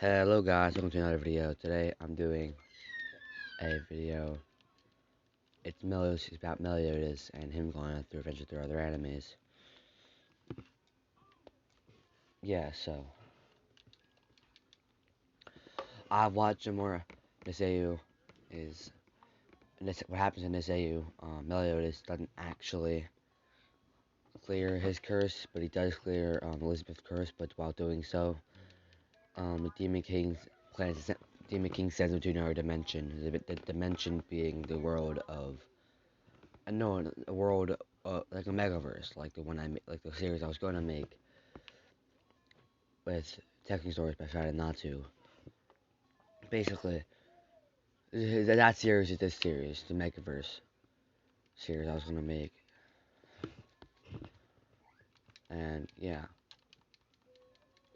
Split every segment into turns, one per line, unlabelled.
Hello guys, welcome to another video. Today I'm doing a video. It's about Meliodas and him going on through adventure through other animes. Yeah, so I've watched some more Niseu is what happens in Niseu. Meliodas doesn't actually clear his curse, but he does clear Elizabeth's curse. But while doing so, the Demon King sends him to another dimension. The dimension being the world of no, a world like a megaverse, like the one like the series I was going to make with Tekken Stories, but I decided not to. Basically, that series is this series, the megaverse series I was going to make, and yeah.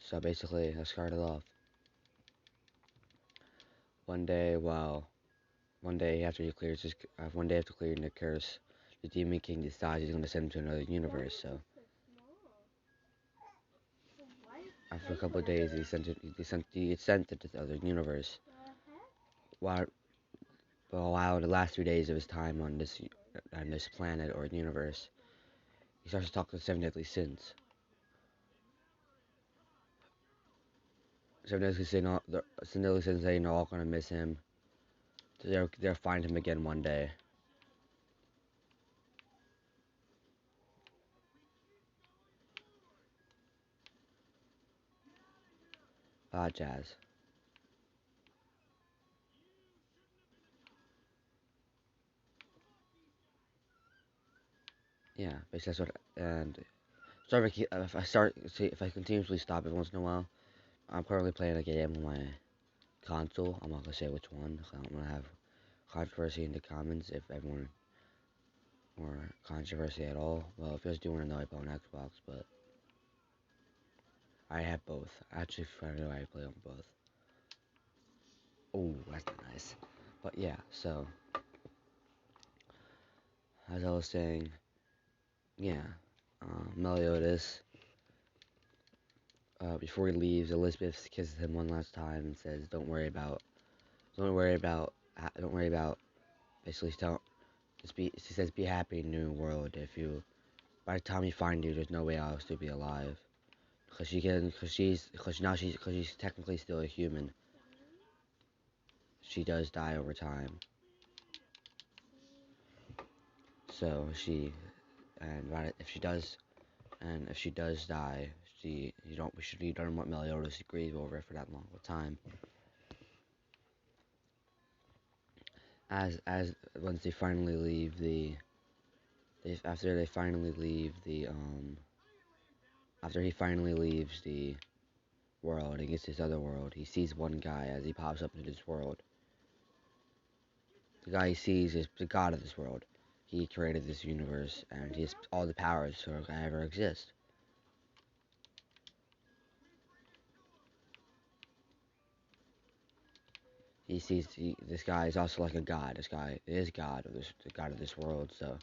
So basically, I started off one day. One day after he clears his, one day after clearing the curse, the Demon King decides he's going to send him to another universe. So after a couple of days, he gets sent to this other universe. While while the last 3 days of his time on this planet or universe, he starts to talk to the seven deadly sins. Seven deadly sins say they're all gonna miss him. They'll find him again one day. Jazz. Yeah, basically that's what. And sorry if I continuously stop every once in a while. I'm currently playing a game on my console. I'm not gonna say which one. I don't want to have controversy in the comments if everyone or controversy at all. Well, if you guys do want to know, I play on Xbox, but I have both. Actually, if I know, I play on both. Oh, that's nice. But yeah, so as I was saying, yeah, Meliodas. Before he leaves, Elizabeth kisses him one last time and says, don't worry about, don't worry about." Basically, she says, "Be happy in the new world. If you, by the time you find you, there's no way else to be alive, because she's technically still a human. She does die over time. So if she does die, you don't want Meliodas to grieve over it for that long of a time. As once they finally leave after they finally leave after he finally leaves the world and gets to this other world, he sees one guy as he pops up into this world. The guy he sees is the god of this world. He created this universe and he has all the powers to ever exist. This guy is also like a god. This guy is the god of this world. So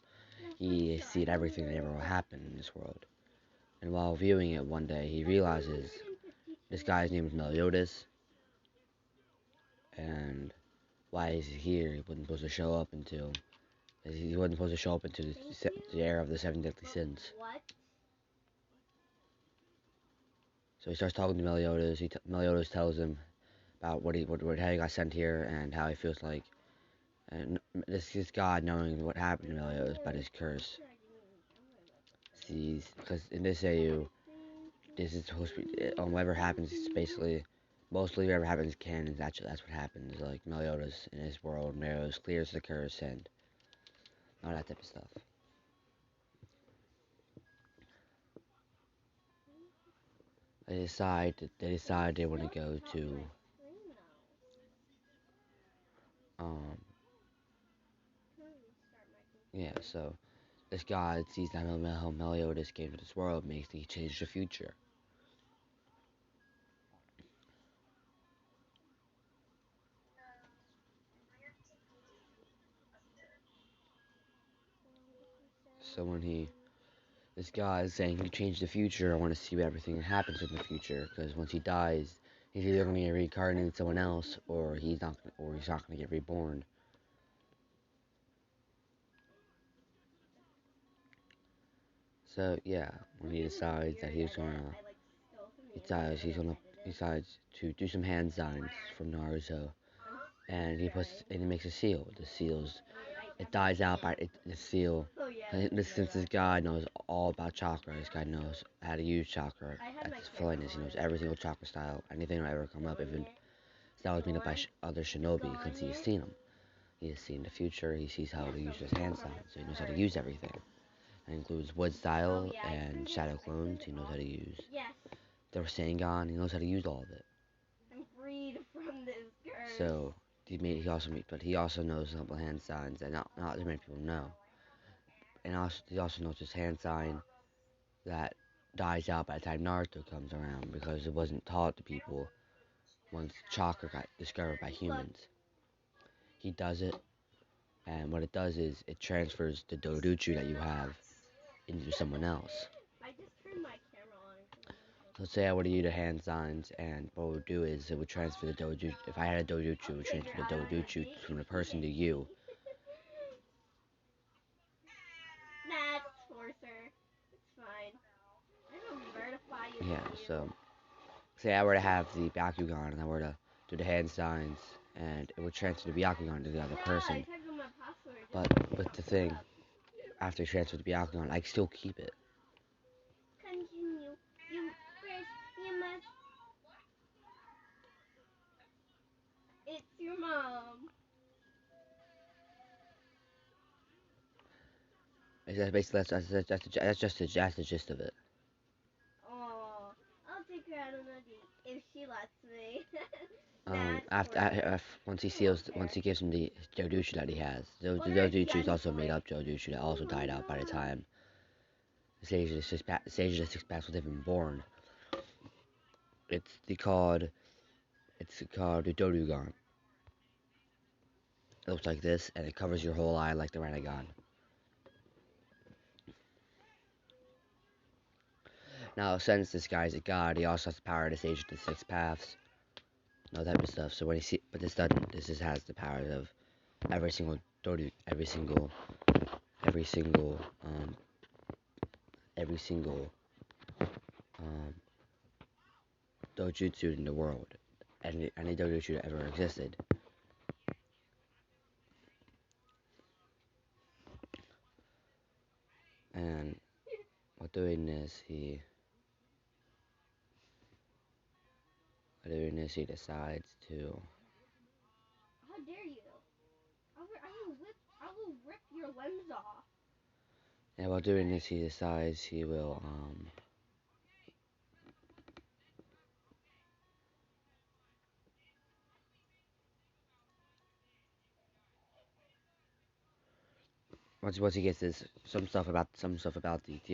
he has seen everything that ever will happen in this world. And while viewing it one day, he realizes this guy's name is Meliodas, and why is he here? He wasn't supposed to show up until the era of the seven deadly sins. So he starts talking to Meliodas. Meliodas tells him about how he got sent here and how he feels like, and this God knowing what happened to Meliodas about his curse. Sees because in this AU, this is supposed to be whatever happens. It's basically mostly whatever happens canon. That's what happens. Like Meliodas in his world, Meliodas clears the curse and all that type of stuff. They decide they want to go to um yeah. So this god sees that how Meliodas came to this world makes he change the future. So when this guy is saying he changed the future, I want to see what everything that happens in the future because once he dies, He's either gonna get reincarnated into someone else, or he's not gonna get reborn. So yeah, when he decides that he decides to do some hand signs from Naruto, and he makes a seal. The seals it dies out by the seal. And since this guy knows all about chakra, this guy knows how to use chakra. That's his flyness. He knows every single chakra style. Anything that ever come up, even styles made up by other shinobi, because he's seen them. He has seen the future. He sees how to use his hand signs, so he knows how to use everything. That includes wood style and shadow clones. He knows how to use the Rasengan. He knows how to use all of it. So he also knows a couple hand signs that not as many people know. And he also knows his hand sign that dies out by the time Naruto comes around, because it wasn't taught to people once chakra got discovered by humans. He does it, and what it does is it transfers the doujutsu that you have into someone else. Let's say I were to use the hand signs, and what it would do is it would transfer the doujutsu. If I had a doujutsu, it would transfer the doujutsu from the person to you. Yeah, so say I were to have the Bakugan and I were to do the hand signs, and it would transfer the Bakugan to the other person. But with the thing, after transfer the Bakugan, I still keep it. Basically that's the gist of it. Once he gives him the Jodushu that he has, the Jodushu is also made up Jodushu that also died out by the time the Sage of the Six Paths was even born. It's called the Dorugan. It looks like this, and it covers your whole eye like the Rinnegan. Now, since this guy's a god, he also has the power to Sage of the Six Paths, all that type of stuff. So but this doesn't. This just has the power of every single Doru, every single, every single um, dojutsu in the world, any dojutsu that ever existed. And while doing this, he decides to. And while doing this, he decides he will once he gets this some stuff about the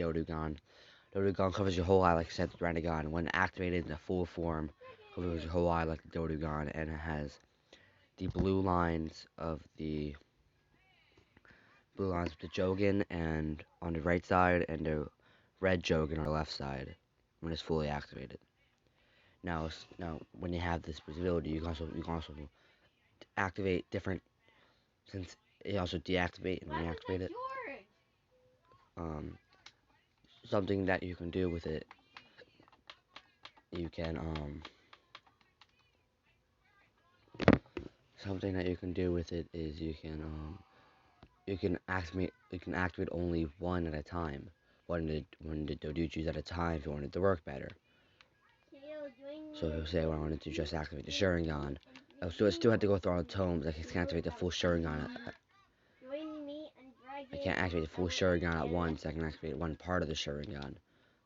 Orugan. The Orugan covers your whole eye like I said, the Rinnegan. When activated in the full form, covers your whole eye like the Orugan, and it has the blue lines of the Jogan and on the right side, and the red Jogan on the left side when it's fully activated. Now when you have this ability, you can also activate different, since it also deactivate and reactivate it. Um, something that you can do with it, you can something that you can do with it is you can activate only one at a time, one the dojutsus at a time if you want it to work better. So if say when I wanted to just activate the Sharingan, I still had to go through all the tomes. I can't activate the full Sharingan. I can't activate the full Sharingan at once. I can activate one part of the Sharingan,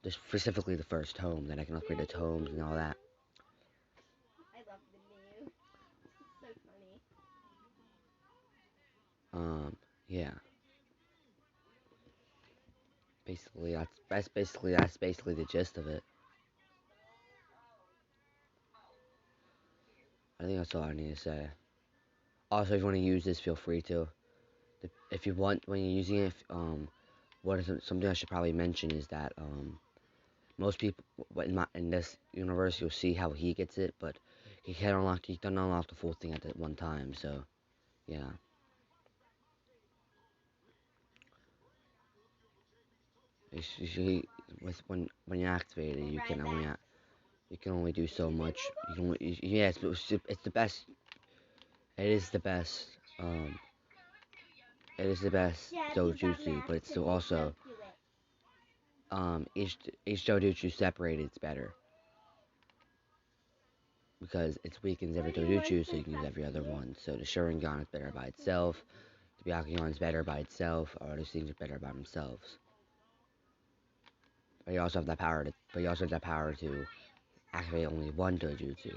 just specifically the first tome. Then I can upgrade the tomes and all that. Yeah. Basically, that's basically the gist of it. I think that's all I need to say. Also, if you want to use this, feel free to. If you want, when you're using it, something I should probably mention is that Most people in this universe, you'll see how he gets it, but he can't unlock. He doesn't unlock the full thing at that one time. So yeah, he with when you activate it, you can only do so much. You can only, yeah, it's the best. It is the best. Um, it is the best dojutsu, but it's still also each dojutsu separated is better because it weakens every dojutsu, so you can use every other one. So the Sharingan is better by itself. The Byakugan is better by itself. All these things are better by themselves. But you also have that power to. But you also have that power to activate only one dojutsu.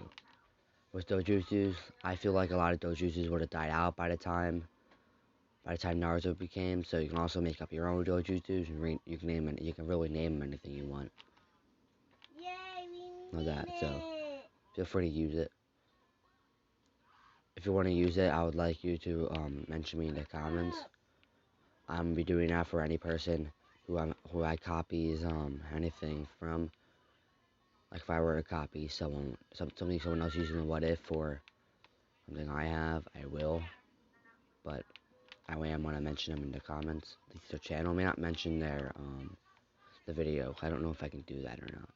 With dojutsus, I feel like a lot of dojutsus would have died out by the time Naruto became. So you can also make up your own dojutsus and you can name it. You can really name them anything you want.
Yay, we
Know that.
made
So
it.
feel free to use it. If you want to use it, I would like you to mention me in the comments. I'm gonna be doing that for any person who I copies anything from. Like if I were to copy something someone else using the what if for something I have, I will. But I am gonna mention them in the comments. At least their channel may not mention their the video. I don't know if I can do that or not.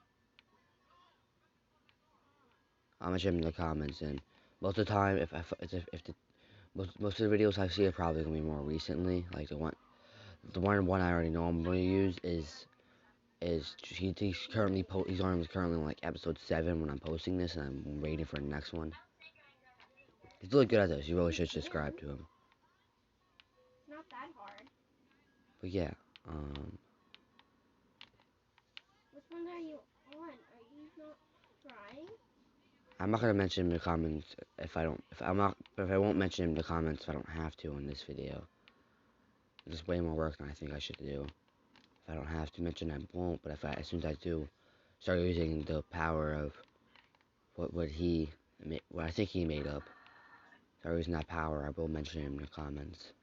I'll mention them in the comments, and most of the time, if the most of the videos I see are probably gonna be more recently. Like the one I already know I'm gonna use is he's currently on like episode 7 when I'm posting this, and I'm waiting for the next one. He's really good at this. You really should subscribe to him.
It's not that hard.
But yeah,
Which one are you on? Are you not trying?
I'm not gonna mention him in the comments if I don't. If I'm not, if I won't mention him in the comments if I don't have to in this video. It's way more work than I think I should do. If I don't have to mention, I won't. But as soon as I do, start using the power of what I think he made up. Start using that power, I will mention him in the comments.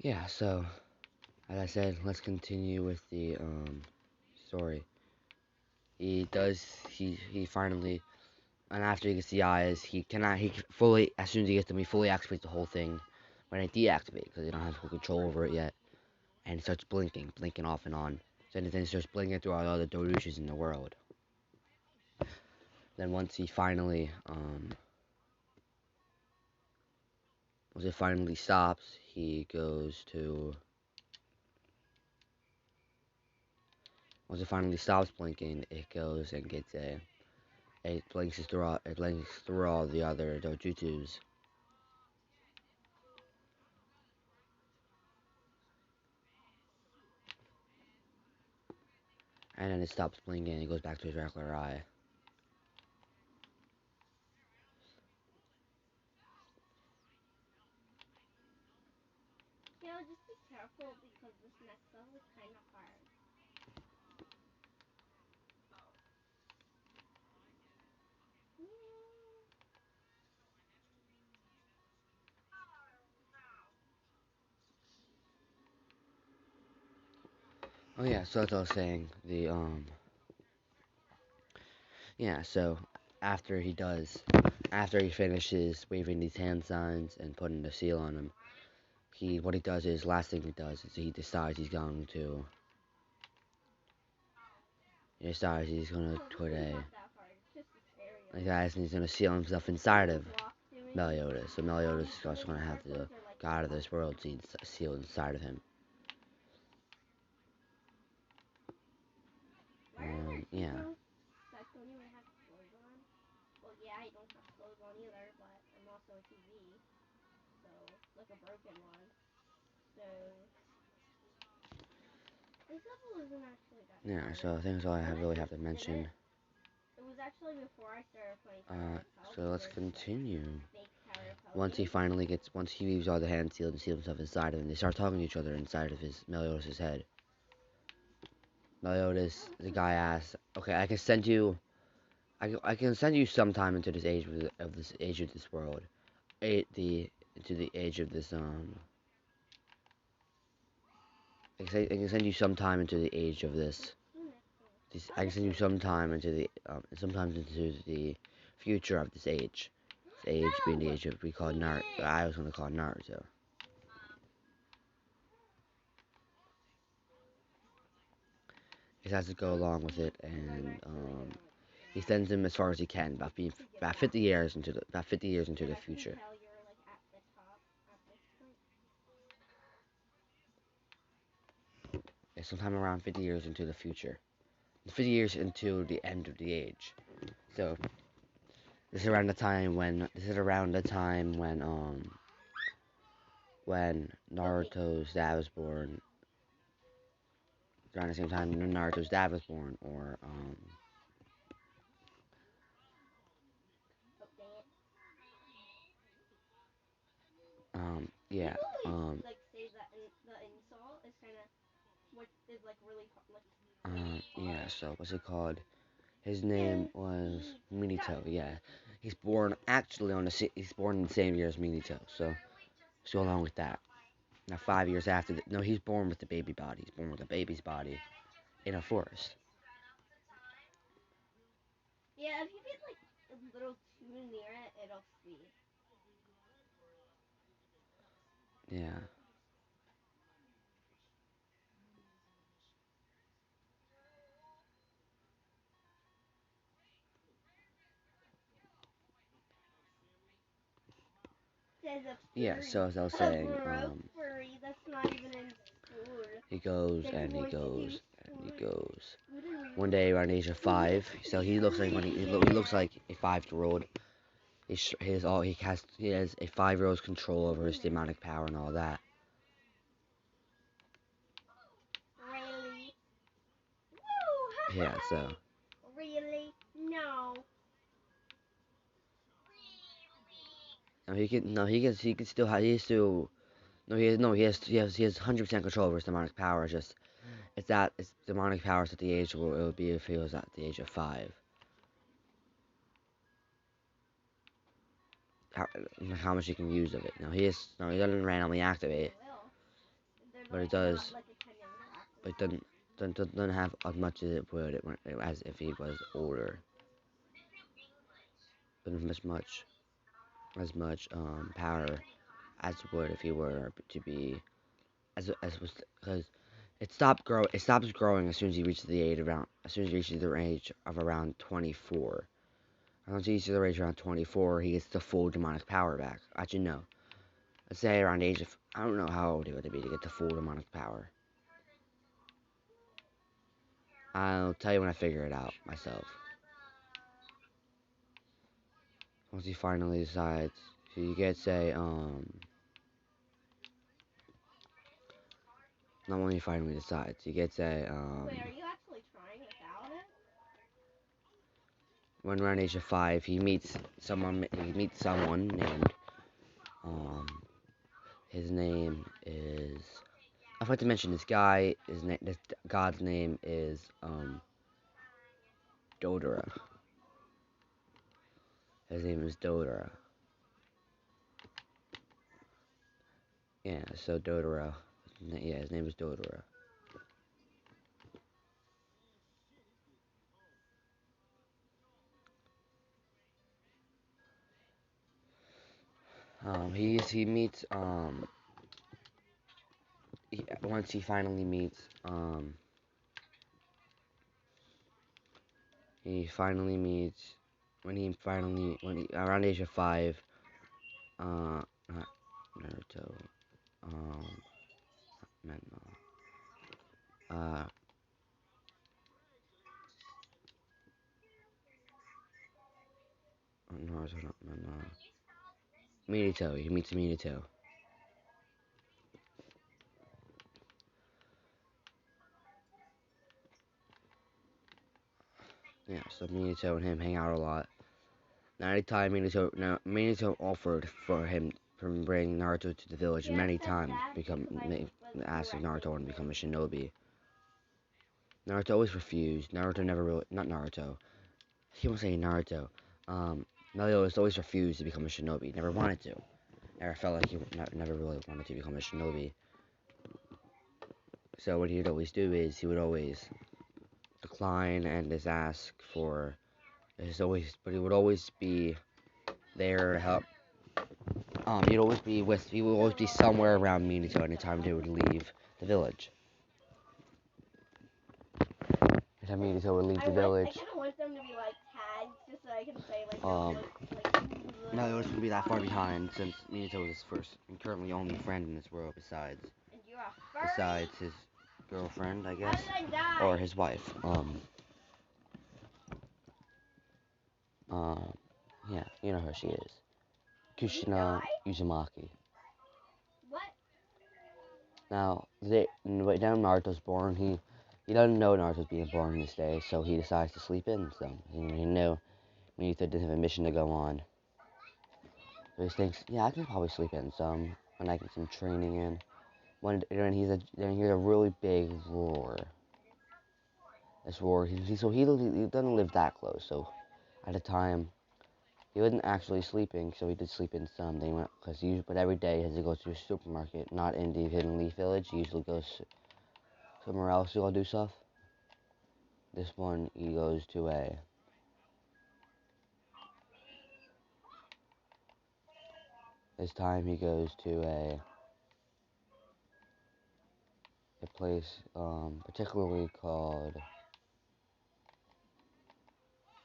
Yeah. So, as I said, let's continue with the story. He finally, and after he gets the eyes, he fully, as soon as he gets them, he fully activates the whole thing. When it deactivates, because he don't have full control over it yet, and it starts blinking off and on. So then it starts blinking through all the other Dorushis in the world. Then once it finally stops, he goes to, once it finally stops blinking, it goes and gets it blinks through all the other dojutsus. And then it stops blinking and it goes back to his regular eye.
Yeah, just be careful because this next level is kind of hard.
Oh yeah, so as I was saying, yeah, so after after he finishes waving these hand signs and putting the seal on him, last thing he does is he decides he's gonna put a, like that, and he's gonna seal himself inside of Meliodas. So Meliodas is also gonna have the god of this world sealed inside of him. Yeah.
That don't even have clothes on. Well, yeah, I don't have clothes on either, but I'm also a TV, so like a broken one. So this level isn't actually that
Yeah,
hard.
so I think that's all really have to mention.
It was actually before I started playing Tower of Hell.
So let's continue.
Fake Tower of Hell.
Once he leaves all the hands sealed and seals himself inside of him, they start talking to each other inside of his Meliodas' head. Meliodas, the guy asks, "Okay, I can send you. I can send you sometime into this age of this age of this world, the into the age of this I can send you sometime into the age of this. I can send you sometime into the sometimes into the future of this age. This age being the age of we call Naruto. I was gonna call Naruto. He has to go along with it, and he sends him as far as he can, about 50 years into the future.
Tell you're like at the top at this point.
Yeah, sometime around 50 years into the future. 50 years into the end of the age. So this is around the time when
Okay.
Naruto's dad was born. Around the same time when Naruto's dad was born, or
Oh dang it.
yeah
People always
um
like say that the insult is kind of what is like really really
yeah.
hard.
So what's it called? His
And
name was
he
Minito.
died.
Yeah, he's born actually he's born in the same year as Minito. So along with that. Now 5 years after no, he's born with the baby body. He's born with a baby's body in a forest.
Yeah, if you get like a little too near it, it'll see.
Yeah.
Says a
Yeah,
furry.
so as I was
A
saying,
broke furry that's not even in school.
he goes
That
and he
wants to do
goes and he goes.
school and
One
read.
day around the age of
He
5,
wants to
so
be
he looks like he looks
rich.
like a 5-year-old. He has a 5-year-old's control over his demonic power and all that.
Really? Woo!
Yeah, so
Really? No.
no, he can still have he still no he has 100% control over his demonic power. It's demonic powers at the age where it would be if he was at the age of 5. How, how much he can use of it. He doesn't randomly
It
activate,
will. They're
but it
not
does.
like a 10-year
But it
activate.
doesn't have as much as it would as if he was older. Doesn't have as much power as it would if he were to be as was because it stops growing as soon as he reaches the age around as soon as he reaches the age of around 24. Once he reaches the age around 24, he gets the full demonic power back. Actually, no. Let's say around the age of I don't know how old he would be to get the full demonic power. I'll tell you when I figure it out myself. Once he finally decides, so you get say not when he finally decides, you get say
Wait, are you actually trying without it?
when around age of 5, he meets someone named um his name is I forgot to mention this god's name is Dodora. His name is Dodora. Yeah, so Dodora. Yeah, his name is Dodora. He meets once he finally meets he finally meets when he around the age of 5 not Naruto man, no. Naruto no. Minato, he meets Minato. Yeah, so Minato and him hang out a lot. Now, anytime Minato offered for him from bring Naruto to the village
Yeah,
many
said
times,
that because I was
asking
correcting
Naruto to become a
him.
shinobi. Naruto always refused. Naruto never really, not Naruto. He won't say Naruto. Meliodas always refused to become a shinobi. Never wanted to. Never felt like he never really wanted to become a shinobi. So what he'd always do is he would always decline and just ask for but he would always be there to help. He would always be somewhere around Minato anytime they would leave the village. Anytime Minato would leave the
I
village,
kind of want them to be like tags, just so I can say like
um,
like.
Meliodas wouldn't be that far behind since Minato is his first and currently only friend in this world
And you're a furry.
besides his girlfriend, I
How
guess,
did I die?
or his wife. Um, yeah, you know who she is.
Did he
Kushina
die?
Uzumaki.
What?
Now, right now Naruto's born, he doesn't know Naruto's being born this day, so he decides to sleep in. So he knew Minato didn't have a mission to go on. So he thinks, yeah, I can probably sleep in some when I get some training in. Then he hears a really big roar. This roar, he doesn't live that close. So at the time, he wasn't actually sleeping, so he did sleep in some. But every day as he goes to a supermarket, not in the Hidden Leaf Village, he usually goes somewhere else to go do stuff. This one, he goes to this time he goes to a place, particularly called,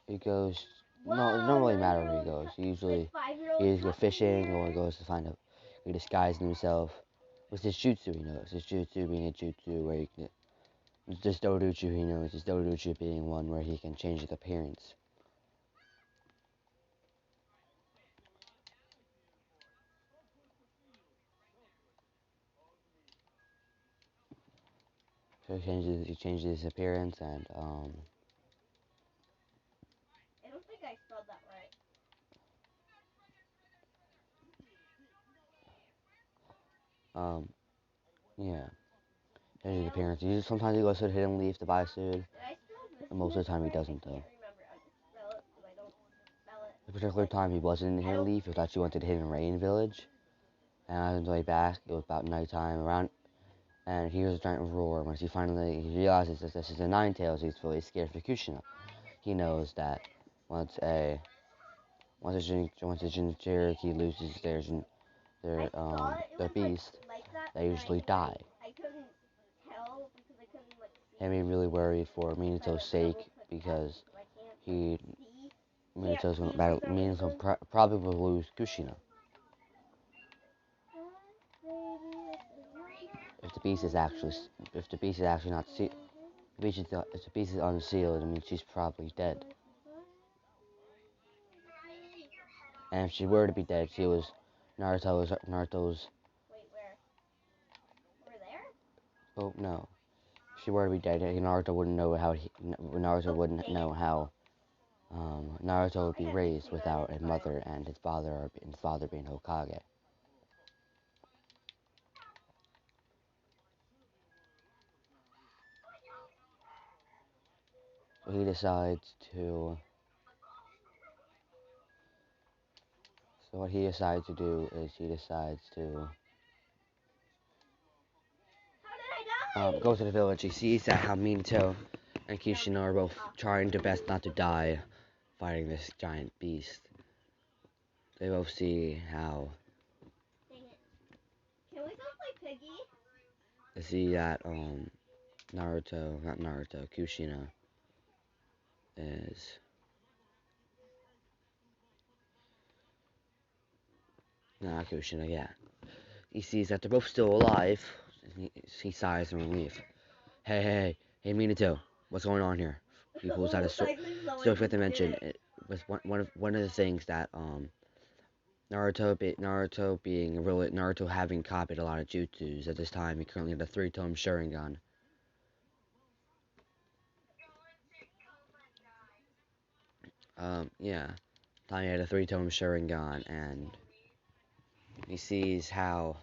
he goes, no, it don't really matter where he goes. Usually, he either go fishing or he goes to he disguises himself with his jutsu he knows. His jutsu being a jutsu where he can, this doujutsu he knows, his doujutsu being one where he can change his appearance. So he changes his appearance and,
I don't think I spelled that right.
um, yeah. Changes his appearance. Sometimes he goes to the Hidden Leaf to buy food,
Did I spell this
and most of the time he
right? I
doesn't though.
can't remember. I'll just spell it because I don't spell it.
The particular time he wasn't in the Hidden Leaf, he was actually went to the Hidden Rain Village. And on the way back, it was about nighttime around, and he hears a giant roar. Once he realizes that this is a Ninetales, he's really scared for Kushina. He knows that once once a Jinchuriki loses
I saw it. It
their
was
beast,
like that,
they
but
usually die.
I couldn't tell because I couldn't like see.
And me really worried for
Unless I
Minato's
like
sake
double click that
because
because I can't
he
see. Can't
Minato's
see for
battle.
some
Minato
reason.
probably will lose Kushina if the beast is actually not sealed. If the beast is unsealed, I mean she's probably dead. And if she were to be dead, she was Naruto's.
Wait, where? Over there?
Oh no, if she were to be dead, Naruto wouldn't know how Naruto
Oh,
wouldn't
dang it.
know how Naruto would
I
be
gotta
raised
see that
without
in
a
time.
mother and his father being Hokage. So he decides to. So what he decides to do is he decides to
How did I die?
go to the village. He sees that how Minato and Kushina are both trying their best not to die, fighting this giant beast. They both see how
Dang it. Can we go play Piggy?
they see that not Naruto, Kushina is not Kushina. Yeah, he sees that they're both still alive. He sighs in relief. Hey, Minato, what's going on here? He pulls out his sword. So I forgot to mention, it was one of the things that Naruto having copied a lot of jutsus at this time. He currently had a three-tone Sharingan. Yeah, Tommy had a three-tone Sharingan, and he sees how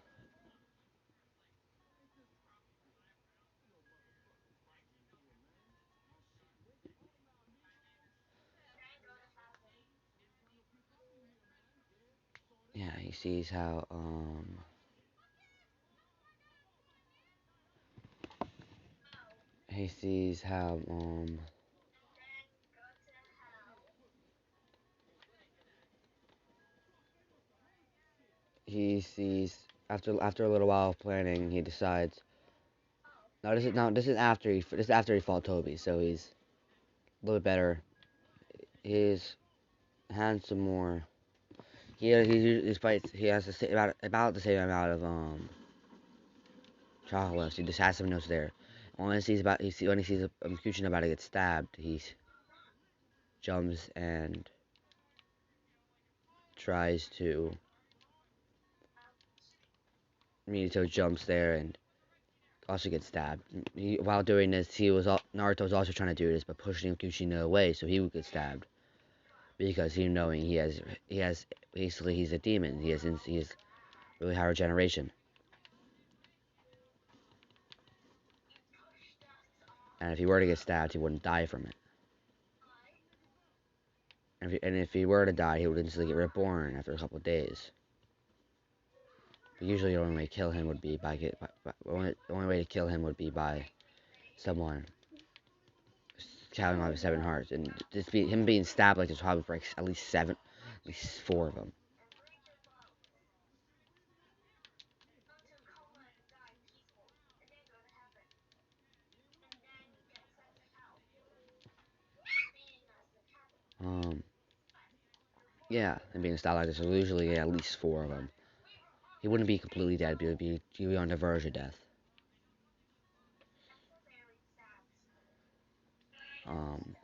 yeah, he sees how he sees how he sees after a little while of planning, he decides. This is after he fought Toby, so he's a little bit better. He's had some more. He fights. He has about the same amount of chocolate left. He just has some notes there. When he sees a Kuchin about to get stabbed, he jumps and tries to. Minato jumps there and also gets stabbed. While doing this, Naruto was also trying to do this, but pushing Kuchino away so he would get stabbed because he knowing he has basically he's a demon. He has really high regeneration, and if he were to get stabbed, he wouldn't die from it. And if he were to die, he would instantly get reborn after a couple of days. But usually, the only way to kill him would be the only way to kill him would be by someone counting on the seven hearts, and him being stabbed like this probably breaks at least seven, at least four of them. Um, yeah, and being stabbed like this, so usually at least four of them. He wouldn't be completely dead, but he'd be on the verge of death. Um,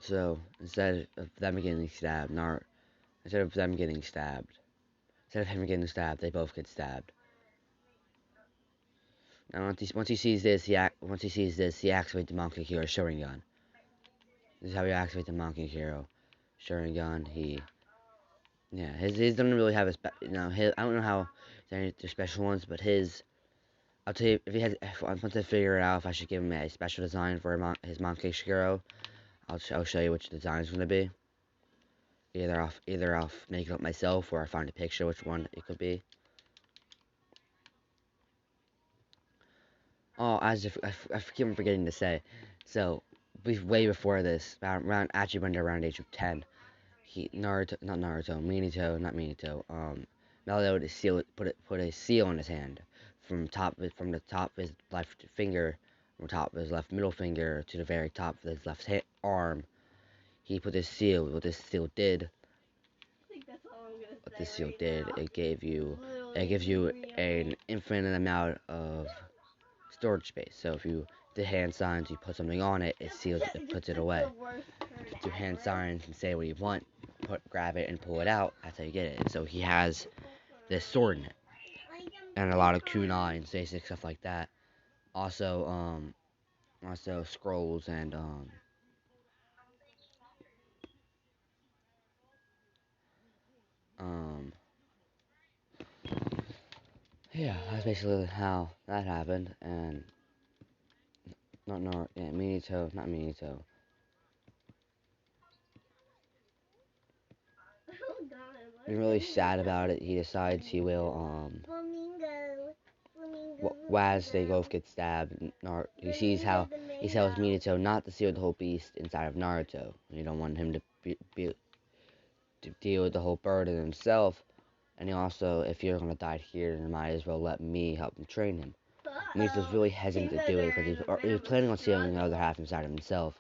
so instead of them getting stabbed, instead of him getting stabbed, they both get stabbed. Now, once he sees this, he activates the Monkey Hero Sharingan. This is how he activates the Monkey Hero Sharingan. His doesn't really have I don't know how they're special ones, but I'll tell you once I figure it out if I should give him a special design for his Monkey Hero. I'll show you which design is gonna be. Either I'll make it up myself or I find a picture which one it could be. Oh, I keep forgetting to say. So, way before this, actually when they're around age of 10, Minato, Meliodas put a seal on his hand from the top of his left finger, from the top of his left middle finger to the very top of his left arm. He put this seal. What this seal did,
I think that's all I'm gonna
what
say
this seal
right
did,
now.
it gives you an infinite amount of storage space. So if you do hand signs, you put something on it, it puts it away. Do hand signs and say what you want, grab it and pull it out. That's how you get it. So he has this sword in it, and a lot of kunais, basic stuff like that. Also, also scrolls and um, yeah, that's basically how that happened. And not Minato, not Minato.
Oh god,
Being really sad about it, he decides he will
Flamingo.
As they both get stabbed, he tells Minato not to seal the whole beast inside of Naruto. You don't want him to deal with the whole burden himself. And he also, if you're gonna die here, then might as well let me help him train him. Minato's really hesitant to do it because he was planning on sealing the other half inside of himself.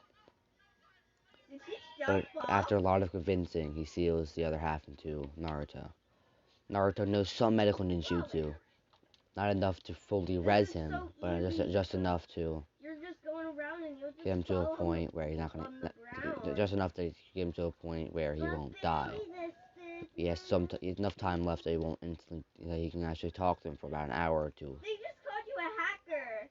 Did he jump
But
off?
after a lot of convincing, he seals the other half into Naruto. Naruto knows some medical ninjutsu, not enough to fully res him,
So
but just enough to
you're just going around and you'll just
get him to a
fall
point where he's not gonna,
on the ground.
just enough to get him to a point where he won't die. He has enough time left that he won't instantly, that he can actually talk to him for about an hour or two.
They just called you a hacker.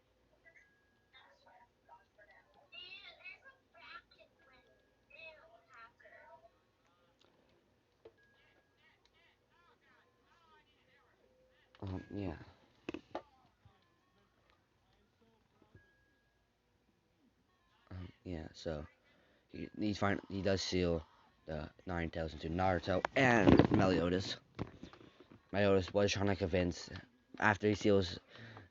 Yeah. Yeah, so he does seal the Nine Tails into Naruto and Meliodas. Meliodas was trying to convince after he seals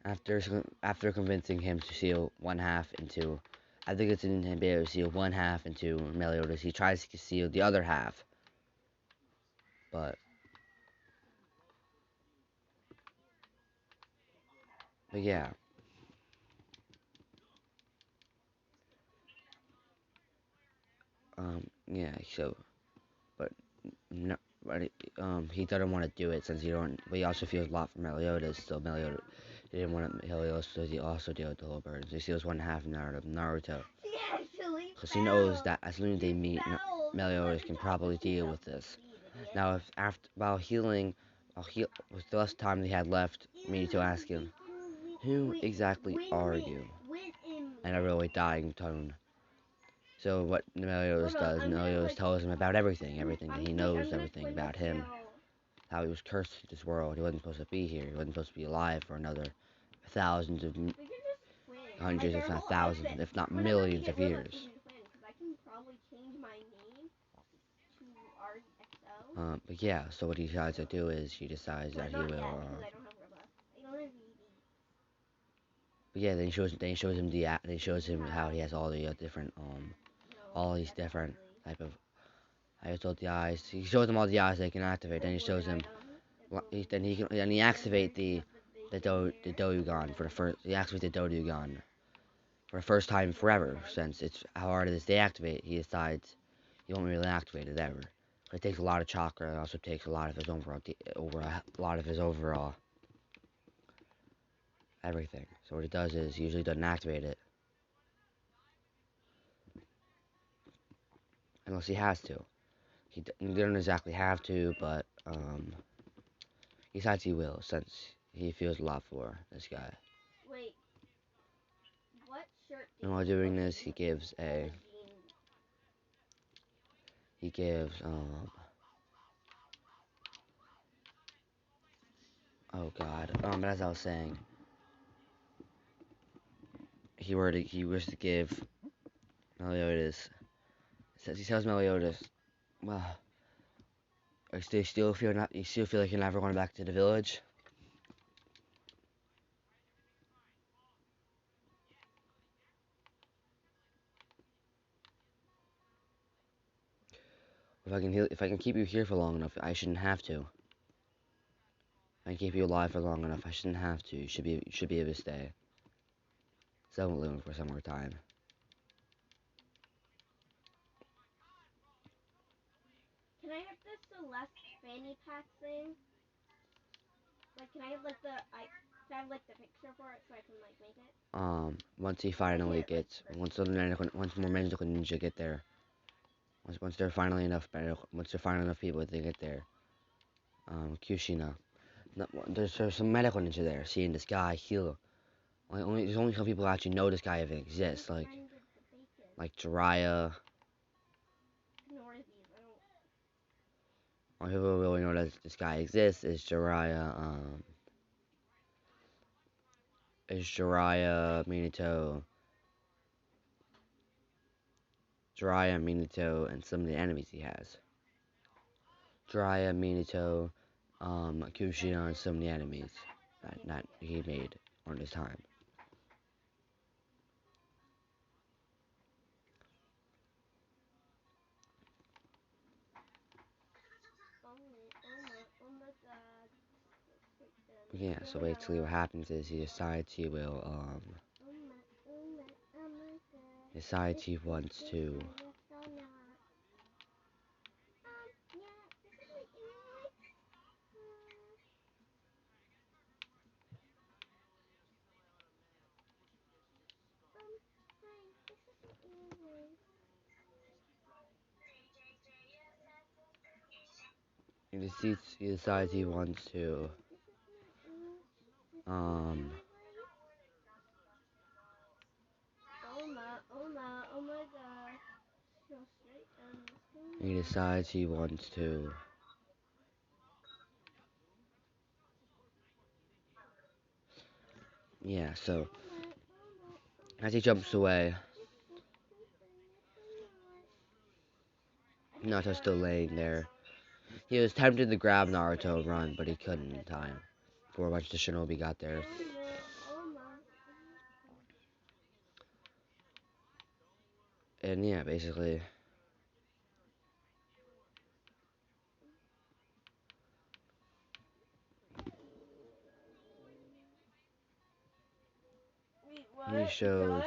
after convincing him to seal one half into I think it's in him be able to seal one half into Meliodas. He tries to seal the other half, but yeah, yeah. So, but no, but he doesn't want to do it since he don't. But he also feels a lot for Meliodas. So Meliodas he didn't want to. He also deal with the whole bird. So he seals one half Naruto
She actually
because he knows
fell.
that as soon as they
She
meet,
fell.
Meliodas can probably deal with this. Now, if after while healing, with the less time they had left, Minato asked him, "Who exactly are you?" In a really dying tone. So what Meliodas does, Meliodas tells him about everything that he knows, everything about him, how he was cursed to this world. He wasn't supposed to be here. He wasn't supposed to be alive for another thousands of hundreds, if not thousands, if not millions of years.
I can probably change my name to RXO.
But yeah, so what he decides to do is he decides that he will.
Because I don't have Robux. I don't have VD.
But yeah, then he shows him then he shows him how he has all the different all these different type of. I told the eyes. He shows him all the eyes they can activate. Then he shows him. Then he activate the Doryugan for the first. He activates the Doryugan for the first time forever since it's how hard it is to activate. He decides he won't really activate it ever. It takes a lot of chakra. It also takes a lot of his a lot of his overall everything. So what he does is he usually doesn't activate it unless he has to. He doesn't exactly have to, but he decides he will since he feels a lot for this guy.
Wait, what shirt did
And while doing this, he gives oh god but as I was saying, he was to give Meliodas. Says he tells Meliodas, well, you still feel like you're never going back to the village. If I can keep you here for long enough, I shouldn't have to. If I can keep you alive for long enough, I shouldn't have to. You should be able to stay. Someone living for some more time.
Can I have the Celeste fanny pack thing? Like, can I have like can I have like the picture for it so I can like make it?
Once he finally gets, once more magical ninja get there, once there are finally enough people to get there, Kushina, there's some medical ninja there, seeing this guy heal. There's only some people who actually know this guy even exists, like Jiraiya.
Ignore these. I don't.
Only people who really know that this guy exists is Jiraiya, Minato, and some of the enemies he has. Jiraiya, Minato, Kushina, and some of the enemies that he made on his time.
Oh my god.
Yeah, so basically what happens is he decides he will,
Oh my god.
decides he wants to,
Yeah, this is my earring. Hi, this is my earring.
he decides he wants to,
This is my earring. This is my
um,
earring. Oh my god. Go straight down this
he decides he wants to, yeah, so, as he jumps away, Naruto's still laying there. He was tempted to grab Naruto and run, but he couldn't in time before a bunch of shinobi got there. And yeah, basically, he shows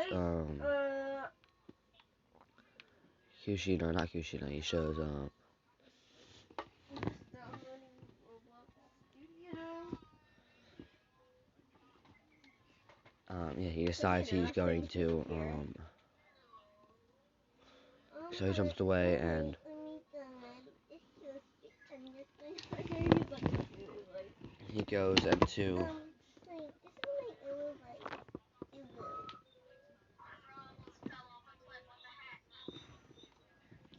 Kushina, not Kushina. He shows yeah, he decides he's going to so he jumps away and he goes into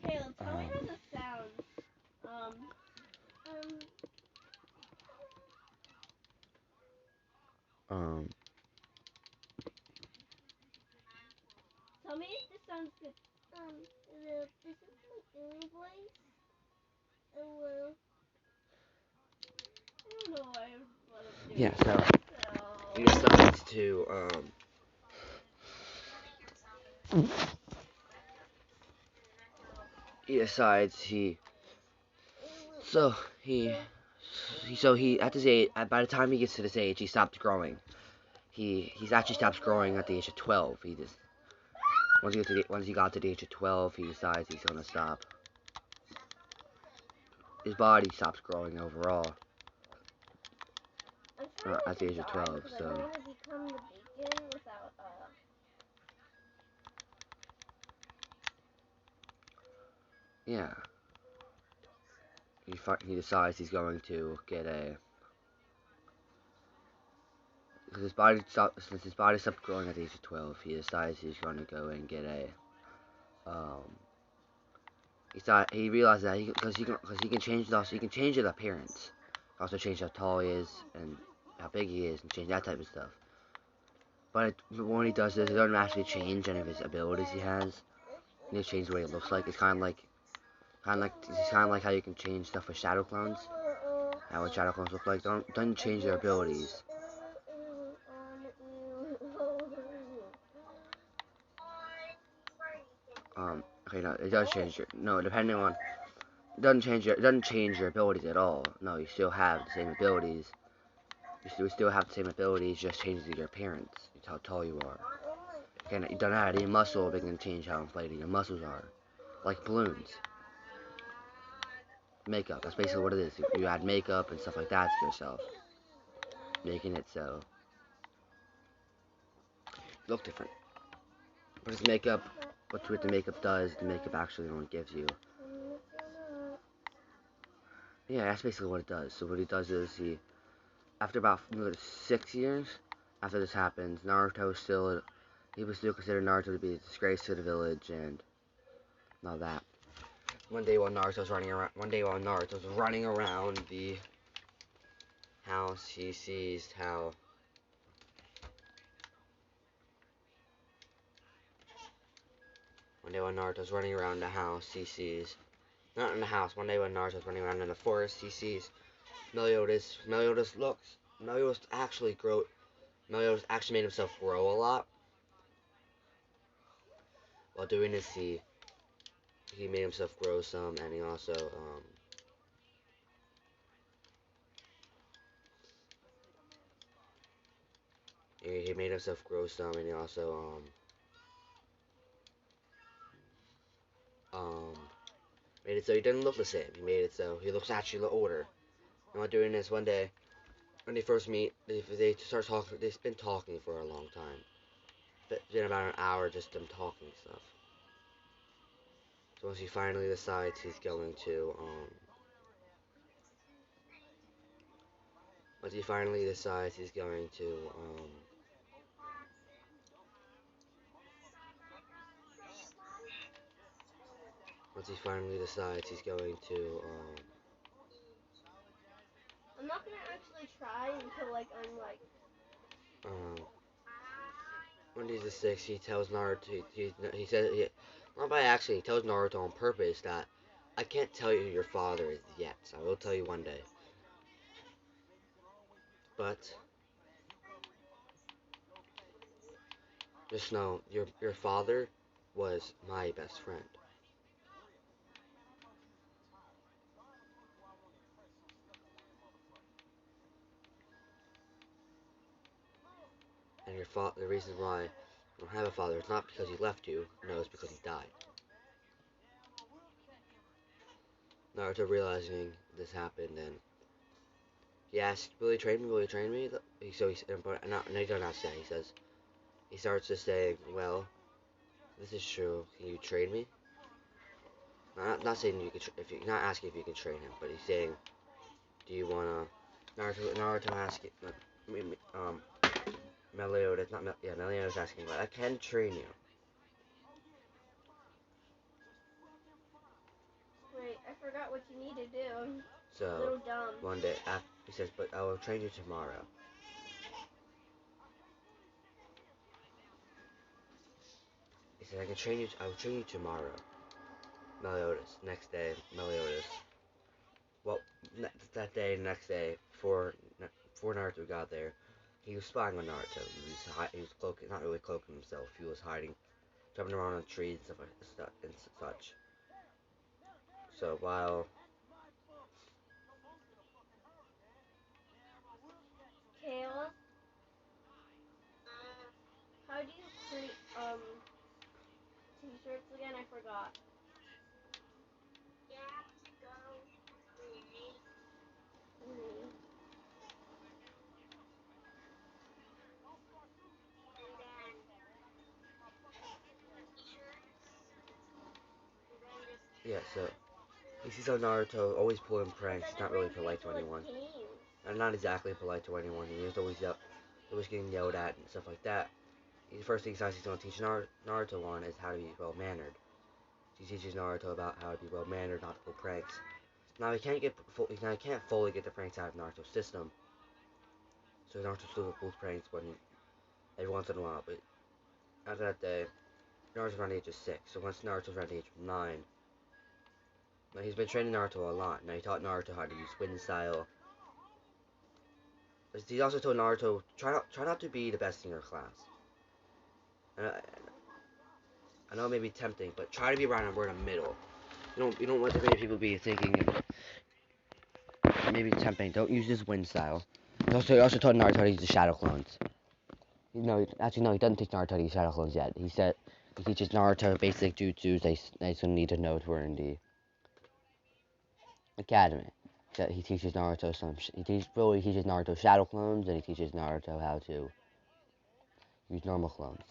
Caleb, tell me how this sounds. Um,
um
tell me if this sounds good. This is my inner voice. I don't know what I'm doing.
yeah, so he decides to he decides he so he at this age, by the time he gets to this age, he stops growing. He's actually stops growing at the age of 12. He just once he got to the age of 12, he decides he's gonna stop. His body stops growing overall at the age of 12. So
I want to become the bacon without
yeah, he decides he's going to get a because since his body stopped growing at the age of 12. He decides he's going to go and get a he realizes that because he can change his appearance, also change how tall he is and how big he is, and change that type of stuff. But when he does this, it doesn't actually change any of his abilities he has. He just changes the way it looks like. It's kind of like how you can change stuff with shadow clones. How what shadow clones look like doesn't change their abilities. Okay, no, it does change your no depending on it doesn't change your abilities at all. No, you still have the same abilities. You still have the same abilities, just changes your appearance. It's how tall you are. Okay, you don't add any muscle, but it can change how inflated your muscles are, like balloons. Makeup. That's basically what it is. You add makeup and stuff like that to yourself, making it so you look different. But it's makeup. What the makeup does, the makeup actually only gives you. Yeah, that's basically what it does. So what he does is after about 6 years after this happens, he was still considered Naruto to be a disgrace to the village and all that. One day while Naruto's running around the house, he sees how one day while Naruto's running around the house, he sees not in the house. One day when Naruto's running around in the forest, he sees Meliodas. Meliodas actually made himself grow a lot. While doing this, he made himself grow some, and he also he made himself grow some, and he also made it so he didn't look the same. He made it so he looks actually a little older. And while doing this, one day when they first meet, they start talking. They've been talking for a long time. It's been about an hour just them talking stuff. So once he finally decides he's going to once he finally decides he's going to once he finally decides he's going to
I'm not gonna actually try until like I'm like.
um when he's the sixth, he tells Naruto he says not by accident, he tells Naruto on purpose that I can't tell you who your father is yet. I will tell you one day. But just know your father was my best friend. And the reason why you don't have a father is not because he left you. No, it's because he died. Naruto realizing this happened, and he asked, "Will you train me? Will you train me?" So he's, but not, no, he does not say. He starts to say, "Well, this is true. Can you train me?" Not saying you could, if you not asking if you can train him, but he's saying, "Do you wanna?" Naruto asking, Meliodas, not Mel, yeah, Meliodas asking, "But I can train you."
Wait, I forgot what you need to do.
So
Little dumb.
one day, he says, "But I will train you tomorrow." He said, "I can train you. I will train you tomorrow." Meliodas. Next day, Meliodas. Well, that day, next day, before Naruto got there, he was spying on Naruto. He was cloaking, not really cloaking himself. He was hiding, jumping around on trees and such. So while
Kayla, how do you create t-shirts again? I forgot. Create.
yeah, so he sees how Naruto always pulling pranks. He's not really polite to anyone, and not exactly polite to anyone. He was always getting yelled at and stuff like that. The first thing he's going to teach Naruto on is how to be well mannered. He teaches Naruto about how to be well mannered, not to pull pranks. Now he can't fully get the pranks out of Naruto's system, so Naruto still pulls pranks every once in a while. But after that day, Naruto's around the age of 6. So once Naruto's around the age of 9, now he's been training Naruto a lot. Now he taught Naruto how to use wind style. He also told Naruto try not to be the best in your class. And I know it may be tempting, but try to be around where in the middle. You don't want too many people be thinking maybe tempting. Don't use this wind style. He also told Naruto to use the shadow clones. No, actually no, he doesn't teach Naruto to use shadow clones yet. He said he teaches Naruto basic jutsus they still need to know to are in the academy. That he teaches Naruto he teaches Naruto shadow clones and he teaches Naruto how to use normal clones.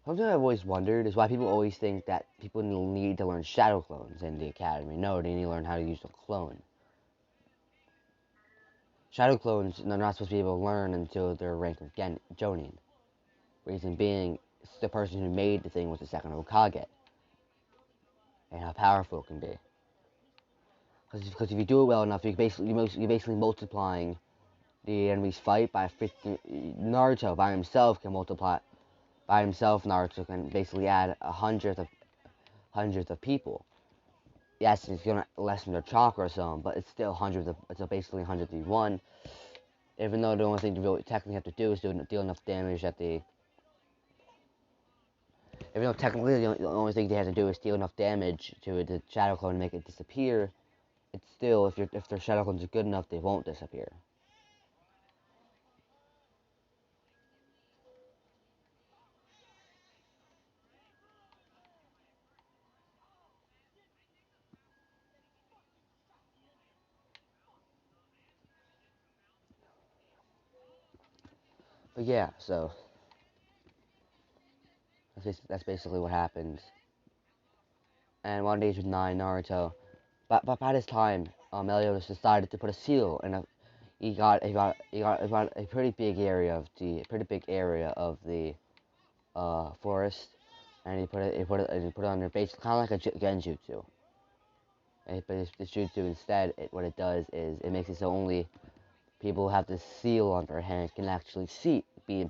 Something I've always wondered is why people always think that people need to learn shadow clones in the academy. No, they need to learn how to use a clone. Shadow clones they're not supposed to be able to learn until their rank of Jonin. Reason being, the person who made the thing was the second Hokage, and how powerful it can be. Because if you do it well enough, you're basically multiplying the enemy's fight by 50. Naruto by himself can multiply. By himself, Naruto can basically add hundreds of people. Yes, it's gonna lessen their chakra or something, but it's still it's basically 100v1. Even though the only thing you really technically have to do is deal enough damage at the. Even though technically the only thing they have to do is deal enough damage to the shadow clone to make it disappear, it's still if their shadow clones are good enough, they won't disappear. But yeah, so that's basically what happens. And one day with 9, Naruto. But by this time, Meliodas decided to put a seal in a. He got a pretty big area of the forest, and he put it under base kind of like a genjutsu. But this jutsu instead, what it does is it makes it so only people who have this seal on their hand can actually being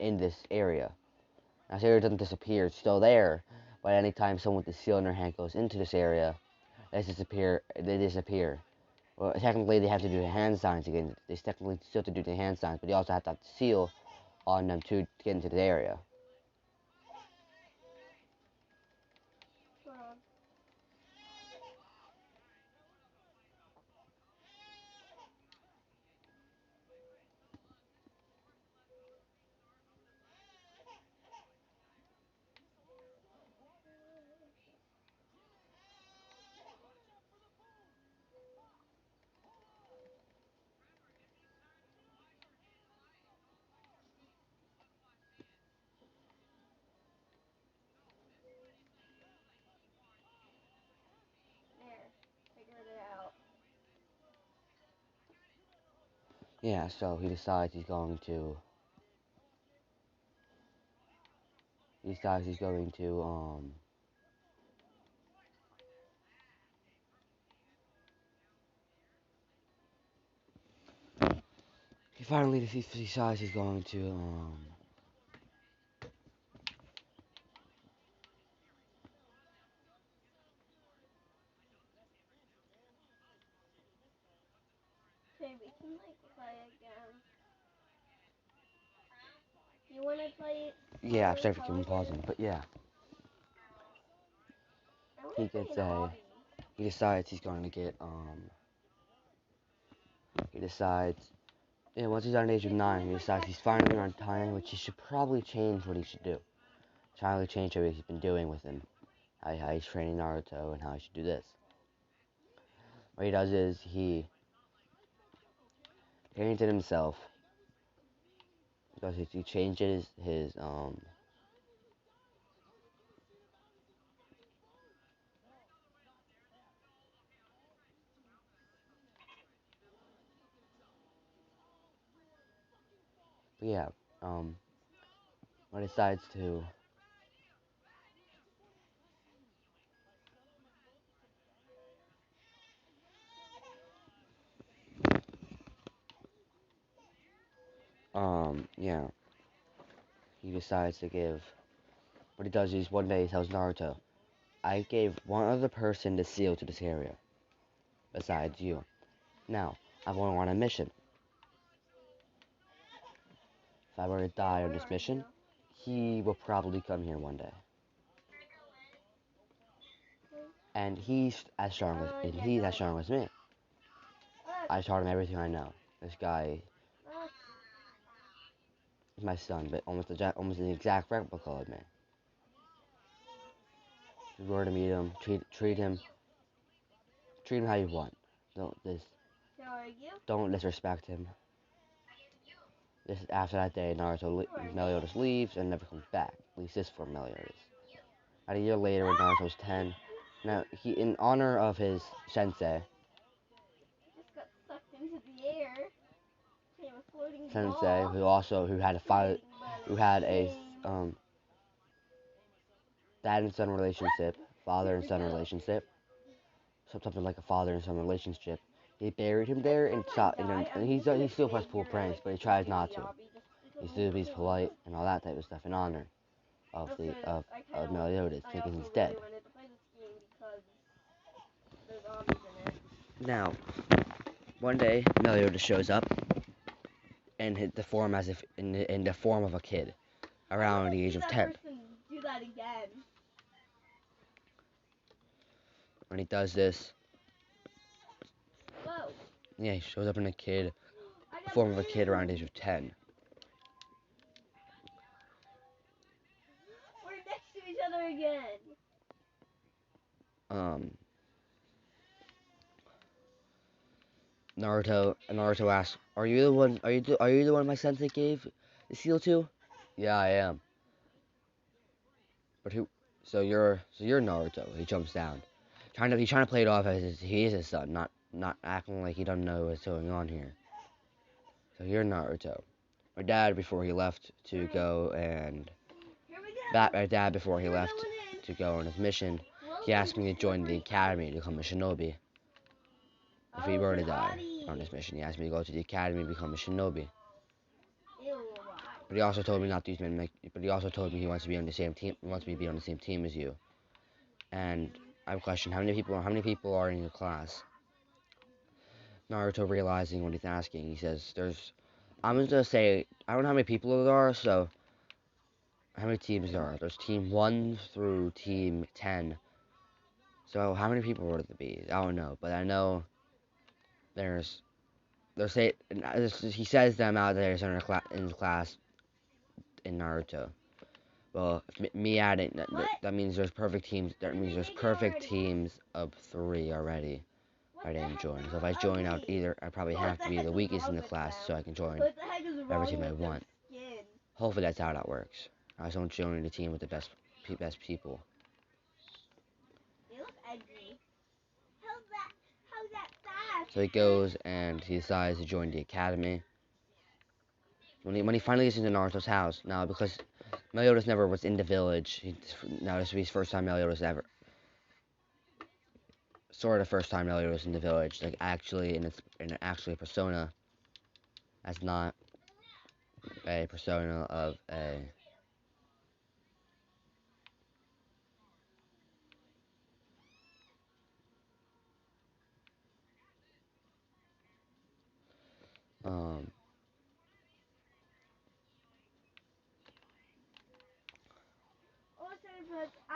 in this area. Now, this area doesn't disappear; it's still there. But anytime someone with the seal in their hand goes into this area, They disappear. They disappear. Well, technically they have to do the hand signs again. They technically still have to do the hand signs, but you also have to have the seal on them to get into the area.
Hold on. There. Figured it out.
Yeah, so he decides he's going to. He decides he's going to He finally decides he's going to
Okay, we can like play again. You wanna play
Yeah, I'm
Mario
sorry for
Kart
keeping
again?
pausing, but yeah,
I wanna
he
play
gets
an
a.
obby.
He decides he's going to get He decides. Yeah, once he's on the age of 9, he decides he's finally on time, which he should probably change what he should do. Finally change what he's been doing with him. How he's training Naruto and how he should do this. What he does is he painted himself because he changes his yeah when he decides to yeah, he decides to give. What he does is one day he tells Naruto, I gave one other person the seal to this area besides you. Now I'm going on a mission. If I were to
Yeah,
die on
where
this
are you?
mission, he will probably come here one day. And he's as
Yellow.
strong as me.
Look,
I taught him everything I know. This guy
look.
is my son, but almost an exact replica of me. If you were to meet him, treat him how you want.
So are you?
Don't disrespect him. This after that day,
Who are me?
Meliodas leaves and never comes back. At least this for Meliodas. About a year later, when Naruto's 10, now in honor of his sensei,
Just got sucked into the air. Became a floating
sensei
ball.
who had a
Floating but
who
it
had a
came.
dad and son relationship, father and
Here we
son
go.
relationship, something like a father and son relationship. He buried him there
Every
and
time I die, I'm just
he
gonna
still has pull
figure
pranks,
like
but he
to
tries
do
not
the
to.
obby just because
He
I'm
still be
cool.
polite and all that type of stuff in honor of
Also,
of Meliodas,
I
thinking
also
he's
really
dead.
wanted to play this game because there's obbies in it.
Now, one day Meliodas shows up and hit the form as if in the form of a kid
I
around
wanna
the age
see
of
that
10.
person do that again.
When he does this,
Whoa.
yeah, he shows up in
I
the
got
form of a kid around the age
blue.
of 10.
We're next to each other again.
Um, Naruto asks, "Are you the one? Are you the one my sensei gave the seal to?" Yeah, I am. But who? So you're Naruto. He jumps down. He's trying to play it off as he is his son, not acting like he doesn't know what's going on here. So you're Naruto. My dad before he left to
Alright,
go and
here we go.
my dad before he
We're
left
going in.
to go on his mission, he
Slowly,
asked me
just
to join the
slippery.
academy to become a shinobi. If he
Oh, it's
were
an
to die on
Audi.
this mission, he asked me to go to the academy and become a shinobi.
Ew, why?
But he also told me not to use But he also told me he wants to be on the same team. He wants me to be on the same team as you. And have a question. How many people are in your class? Naruto realizing what he's asking, he says, I'm just gonna say, I don't know how many people there are, so, how many teams there are? There's team 1 through team 10. So, how many people would it be? I don't know, but I know there's, he says them out there in class in Naruto. Well, me adding, that means there's perfect teams, that means there's perfect teams of 3 already. I didn't join. So if I join out either, I probably have to be the weakest in the class so I can join whatever team I want. Hopefully that's how that works. I just don't join the team with the best people.
They look edgy. How's that fast?
So he goes and he decides to join the academy. When he finally gets into Naruto's house, now because Meliodas never was in the village, now this will be his first time Meliodas ever. Sort of first time Meliodas in the village, like actually in actually a persona. That's not a persona of a um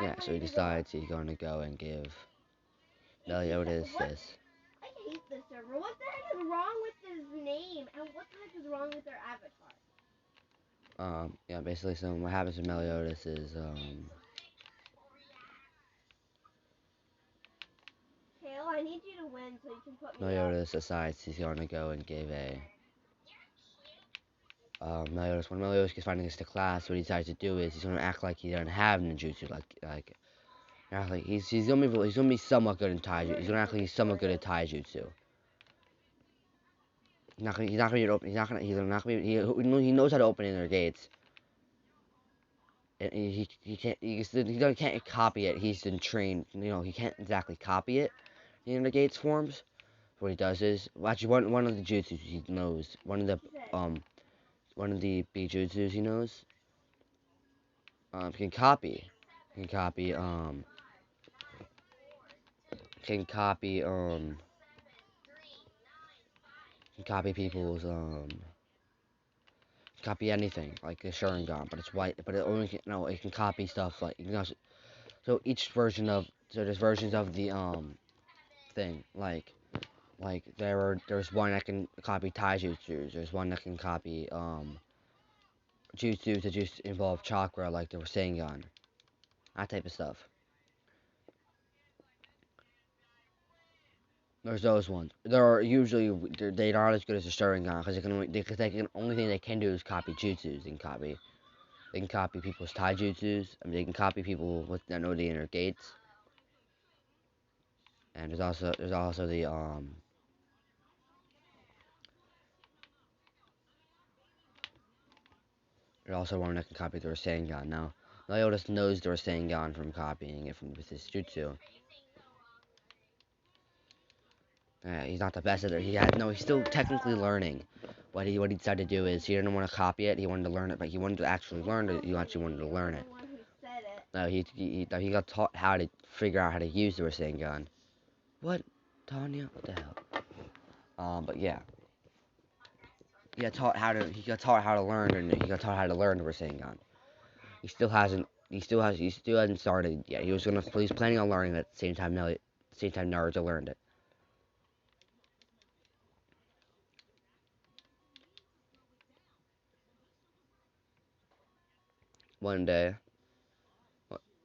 yeah, so he decides he's going to go and give Meliodas this.
I hate this server. What the heck is wrong with his name? And what the heck is wrong with their avatar?
Yeah, basically, so what happens with Meliodas is,
Kale, I need you to win so you can put me up.
Meliodas decides he's going to go and give Meliodas, when Meliodas gets finally gets to class, what he decides to do is he's going to act like he doesn't have ninjutsu, act like he's gonna be somewhat good in taijutsu. He's gonna act like he's somewhat good at taijutsu. He's not gonna be, he knows how to open inner gates. And he can't copy it. He's been trained, he can't exactly copy it. The inner gates forms. What he does is, well, actually, one of the jutsus he knows, one of the bijutsus he knows, can copy, can copy, can copy, can copy people's, copy anything, like the Sharingan, but it's white, but it only can, no, it can copy stuff, like, so each version of, so there's versions of the, thing, like, there's one that can copy taijutsus, there's one that can copy, jutsu to just involve chakra, like the Rasengan, that type of stuff. There's those ones. There are usually they're not as good as the Sharingan because only thing they can do is copy jutsus. They can copy people's taijutsus. I mean, they can copy people that know the inner gates. And there's also there's also one that can copy the Rasengan. Now, Meliodas knows the Rasengan from copying it with his jutsu. He's not the best at it. He's still technically learning. What he decided to do is he didn't want to copy it. He wanted to learn it, but he wanted to actually learn it. He actually wanted to learn it. No, he got taught how to figure out how to use the Rasengan. What, Tanya? What the hell? But yeah, he got taught how to learn, and he got taught how to learn the Rasengan. He still hasn't started yet. He's planning on learning it at the same time Naruto learned it. One day.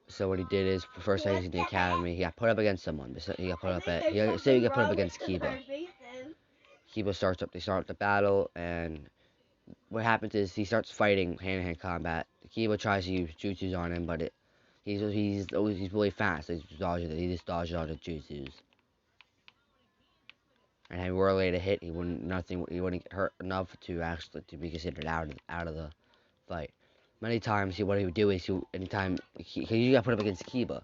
So what he did is, the first time he was in the academy, he got put up against someone. He got put up against Kiba. They start up the battle, and what happens is he starts fighting hand-to-hand combat. Kiba tries to use jutsus on him, but he's really fast. He just dodges all the jutsus. And if he were to hit, he wouldn't get hurt enough to be considered out of the fight. Many times, what he would do is anytime he got put up against Kiba.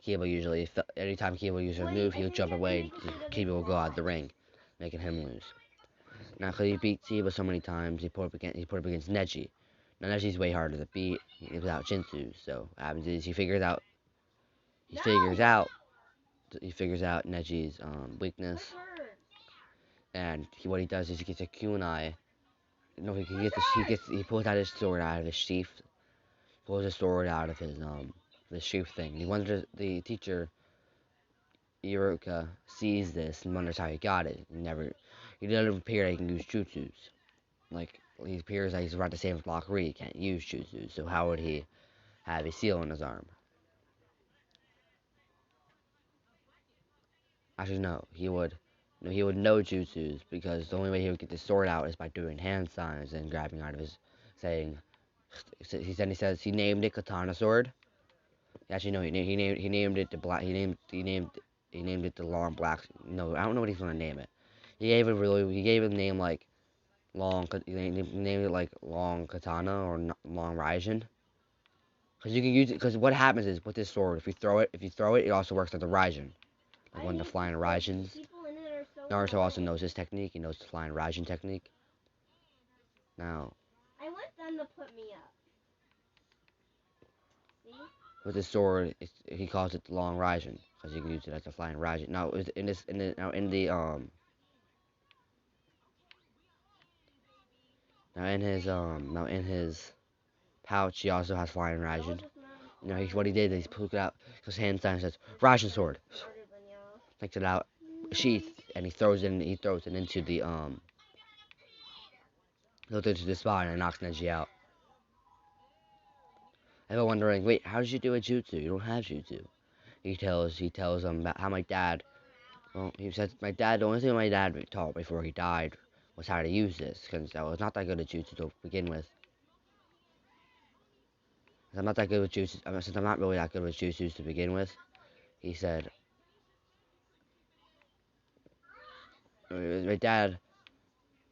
Anytime Kiba uses a move, he would jump away. Kiba will go out of the ring, making him lose. Now, because he beat Kiba so many times, he put up against Neji. Now, Neji's way harder to beat without Jinsu. So what happens is he figures out he figures out Neji's weakness, and what he does is he gets a kunai. No, he pulls out his sword out of his sheath, pulls his sword out of the sheath thing. He wonders, the teacher Iruka sees this and wonders how he got it. He doesn't appear he can use jutsus. Like, he appears like he's about to save Block Re, he can't use jutsus, so how would he have a seal on his arm? Actually, no, he would. No, he would know jutsus because the only way he would get the sword out is by doing hand signs and grabbing out of his, saying. He named it Katana Sword. Actually, no, he named it the black. He named it the long black. No, I don't know what he's gonna name it. He gave it a name like long. He named it like Long Katana or Long Raijin. Because you can use it. Because what happens is with this sword, if you throw it, it also works as a Raijin. Like one of the flying Raijins. Naruto also knows this technique. He knows the flying Raijin technique. Now,
I want them to put me up. See?
with this sword, he calls it the long Raijin because you can use it as a flying Raijin. Now, now in his pouch, he also has flying Raijin. What he did is he pulled it out because hand sign says Raijin sword. Takes it out, sheath, and he throws it into the spot and it knocks Neji out. Everyone wondering, wait, how did you do a jutsu? You don't have jutsu. He tells him about how my dad. Well, he says my dad. The only thing my dad taught before he died was how to use this, because I was not that good at jutsu to begin with. I'm not that good with jutsu. Since I'm not really that good with jutsu to begin with, he said, my dad.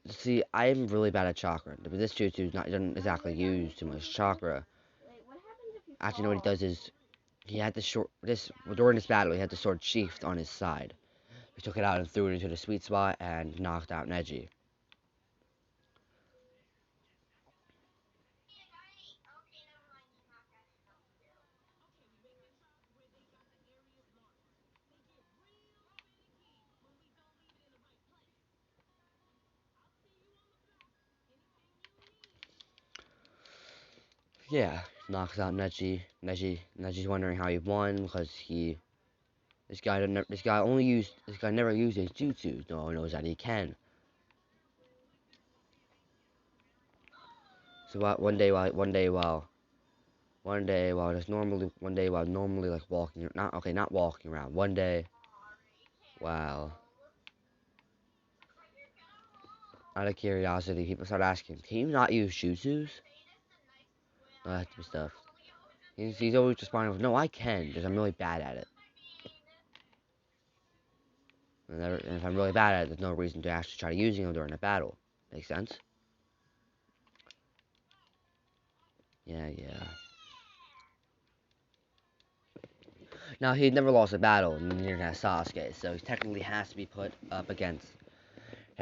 See, I'm really bad at chakra, but this jutsu doesn't exactly use too much chakra.
Wait, what happens if you
Actually, what he does is he had during this battle, he had the sword sheathed on his side. He took it out and threw it into the sweet spot and knocked out Neji. Yeah, knocks out Neji. Neji's wondering how he won because this guy never used his jutsu. No one knows that he can. So one day while normally like not walking around. One day while out of curiosity, people start asking, "Can you not use jutsus?" All that type of stuff. He's always responding with, "No, I can, just I'm really bad at it." And if I'm really bad at it, there's no reason to actually try using them during a battle. Make sense? Yeah. Now, he never lost a battle, neither has Sasuke, so he technically has to be put up against.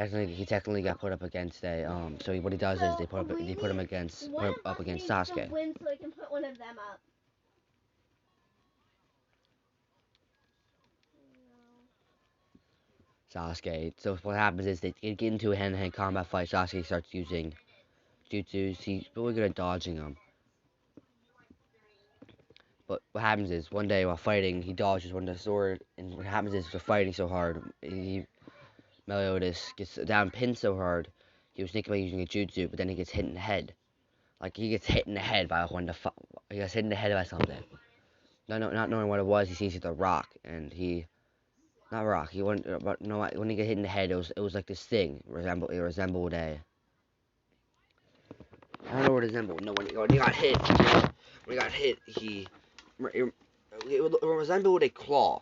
He technically got put up against a. So what he does is they put up against Sasuke.
Win so I can put one of them up.
Sasuke. So what happens is they get into a hand-to-hand combat fight. Sasuke starts using jutsus. He's really good at dodging them. But what happens is one day while fighting, he dodges one of the sword, and what happens is they're fighting so hard, Meliodas gets down pinned so hard, he was thinking about using a jutsu, but then he gets hit in the head. Like he gets hit in the head by he gets hit in the head by something. Not knowing what it was, he sees it's a rock, and not rock. He went, but no, when he got hit in the head, it was like this thing. It resembled a. I don't know what it resembled. No, when he got hit, it resembled a claw.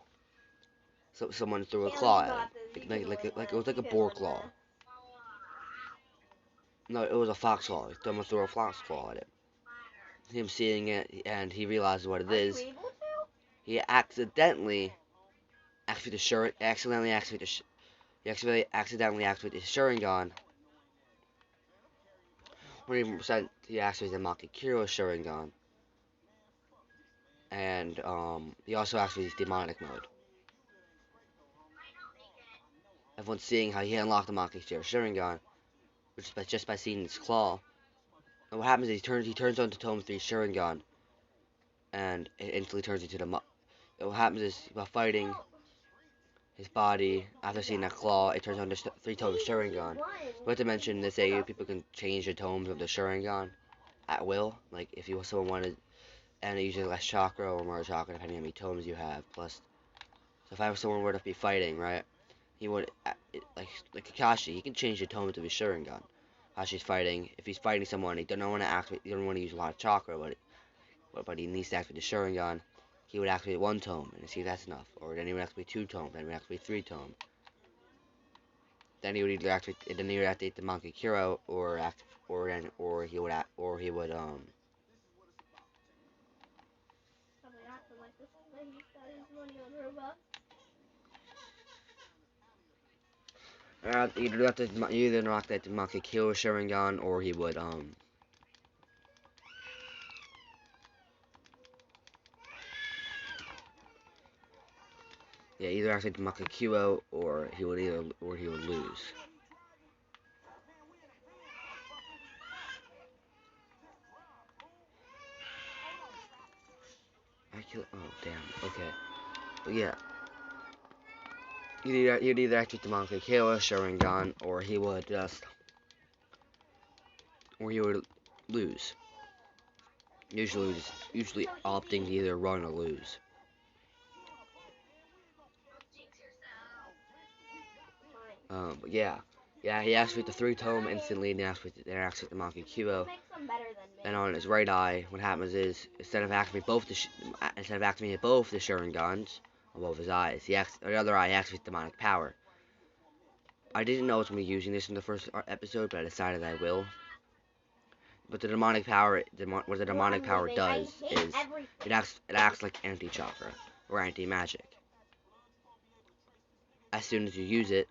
So someone threw a claw at him, it was like a boar claw. No, it was a fox claw. Someone threw a fox claw at him. Him seeing it, and he realizes what it is. He accidentally activated he accidentally activated his Sharingan. 100% he activated the Makikiro Sharingan. And he also activates demonic mode. everyone's seeing how he unlocked the Monkey Sharingan, which is just by seeing his claw. And what happens is he turns on to Tome 3 Sharingan, and it instantly turns into the what happens is while fighting his body, after seeing that claw, it turns on to 3-tome Sharingan. Not to mention, in this AU, people can change the tomes of the Sharingan at will. Like, if someone wanted, and using less chakra or more chakra, depending on how many tomes you have. Plus, so if someone were to be fighting, right, he would, like Kakashi, he can change the tone to his Sharingan. Kakashi's fighting, if he's fighting someone, he doesn't want to activate, he doesn't want to use a lot of chakra, but he needs to activate the Sharingan. He would activate 1 tome and see if that's enough, or then he would activate 2 tomes, then he would activate 3 tomes. Then he would either activate the Monkey Kuro, or he would
Probably acting like this is why he spent his money on Robux.
either activate the Monkey Kuro Sharingan, or he would yeah, either activate the Monkey Kuro, or he would lose. Oh damn. Okay. But yeah, he'd either activate the Monkey Kuro Sharingan, or he would lose. Usually opting to either run or lose. But yeah, he activates the 3-tome instantly, and then activates the Monkey Kuro. Then on his right eye, what happens is instead of activating both the Sharingans on both his eyes, the other eye activates demonic power. I didn't know I was going to be using this in the first episode, but I decided I will. But the demonic power, what the demonic power does is it acts like anti-chakra or anti-magic. As soon as you use it,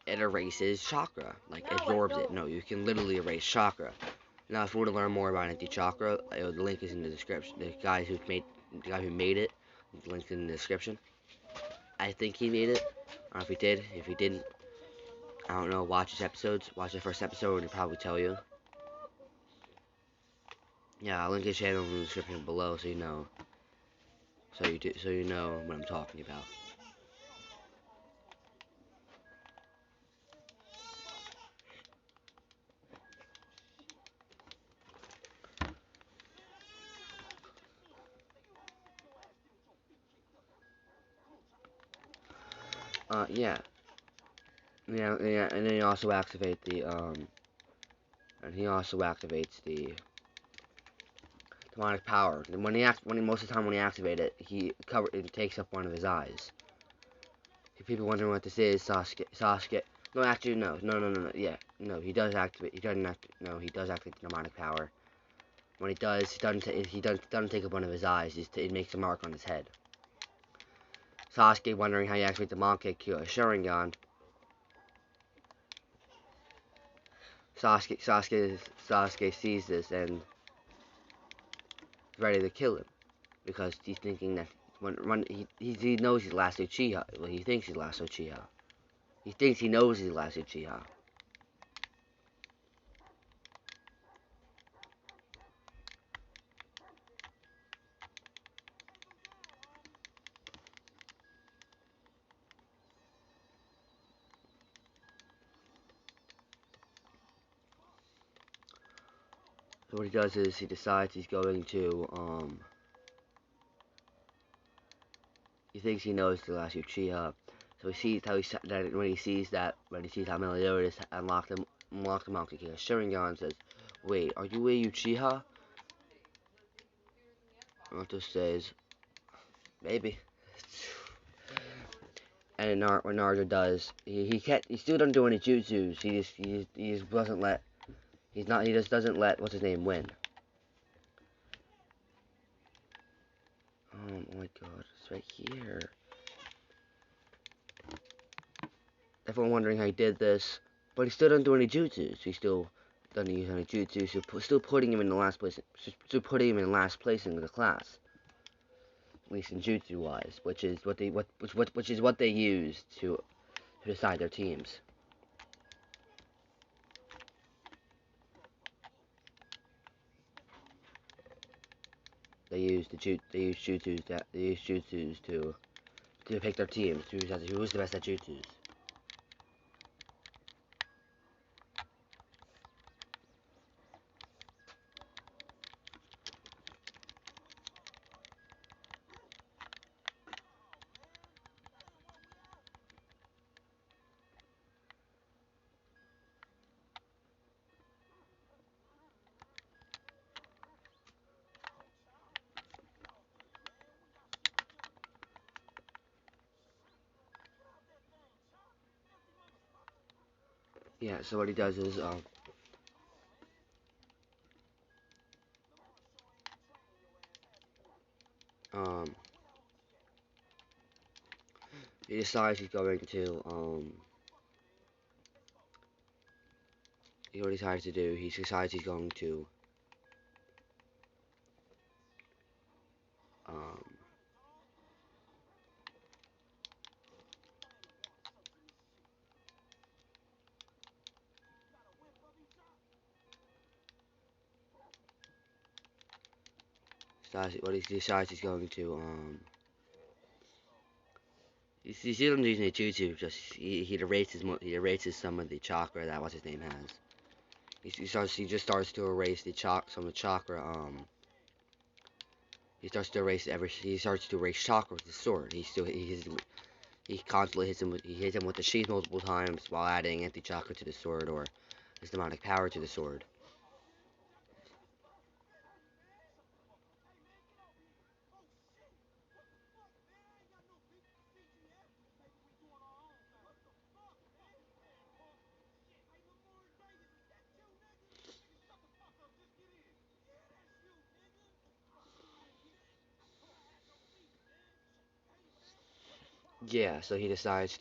it erases chakra, like absorbs it. No, you can literally erase chakra. Now, if you want to learn more about anti-chakra, the link is in the description. The guy who made it, the link is in the description. I think he made it. I don't know if he did. If he didn't, I don't know. Watch his episodes. Watch the first episode, and he'll probably tell you. Yeah, I'll link his channel in the description below, so you know. So you know what I'm talking about. Yeah. Yeah, and then he also activates the demonic power. And most of the time when he activates it, it takes up one of his eyes. If people wondering what this is, Sasuke. No, actually, no. Yeah, no, he does activate. He doesn't no, he does activate the demonic power. When he does, he doesn't take up one of his eyes. It makes a mark on his head. Sasuke wondering how you activate the Monkey Sharingan. Sasuke sees this and is ready to kill him because he's thinking that he knows he's the last Uchiha. Well, he thinks he's the last Uchiha. He thinks he knows he's the last Uchiha. So what he does is he decides he's going to he thinks he knows the last Uchiha. So he sees when he sees how Melioidosis unlocked the Monkey King Sharingan, says, "Wait, are you a Uchiha?" Naruto says, "Maybe." And then what Naruto does, he still doesn't do any jutsus. He just doesn't let he just doesn't let what's his name win. Oh my god, it's right here. Everyone wondering how he did this, but he still doesn't do any jutsus. He still doesn't use any jutsus. So still putting him in the last place. Still putting him in last place in the class. at least in jutsu wise, which is what they which is what they use to decide their teams. They use jutsus to pick their teams, who's the best at jutsus. Yeah, so what he does is um he decides he's going to what he decides to do. He decides he's going to um he decides he's going to he sees him using a jutsu. Just he erases some of the chakra that what's his name has. He just starts to erase some of the chakra. He starts to erase chakra with his sword. He constantly hits him with the sheath multiple times while adding anti chakra to the sword or his demonic power to the sword. Yeah, so he decides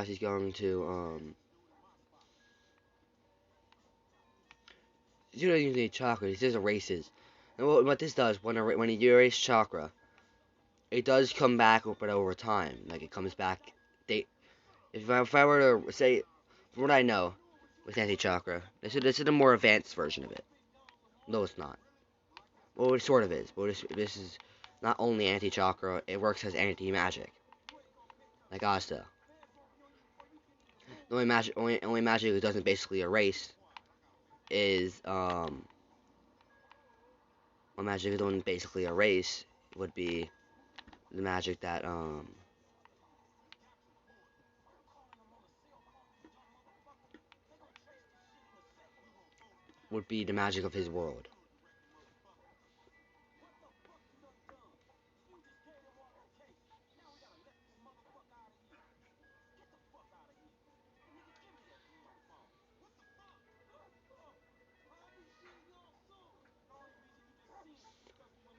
he's going to you don't even need chakra. He just erases. And what this does when you erase chakra, it does come back, but over time, like it comes back. They if I were to say, from what I know, with anti chakra, this is a more advanced version of it. No, it's not. Well, it sort of is, but this is not only anti chakra. It works as anti magic, like Asta. The only magic it doesn't basically erase is what magic it don't basically erase would be the magic that would be the magic of his world.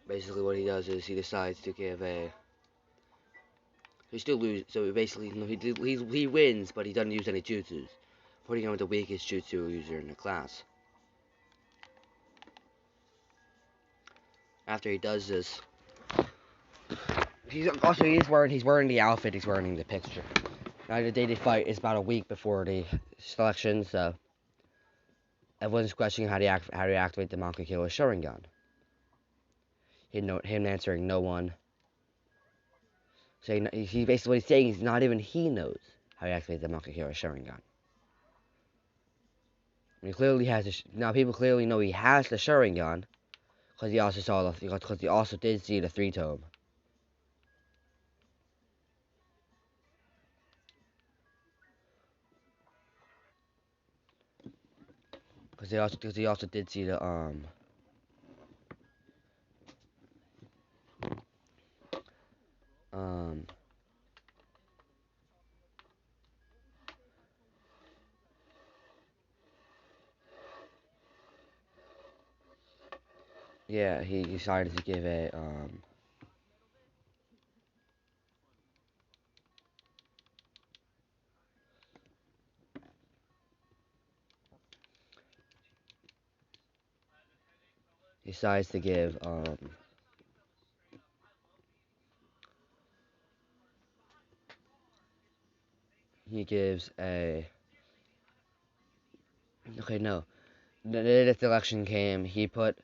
Basically, what he does is he decides to give a. He still lose. So basically, no, he wins, but he doesn't use any jutsus, putting him with the weakest jutsu user in the class. After he does this, he's wearing the outfit. He's wearing the picture. Now the day they fight is about a week before the selection, so everyone's questioning how to activate the Monkey Killer Sharingan. Him answering no one. Saying he basically what he's saying is not even he knows how to activate the Monkey Killer Sharingan. And he clearly has now people clearly know he has the Sharingan because he also did see the three tome. Because he also did see the um yeah, he decided to give a he decides to give he gives a okay no the day that the election came he put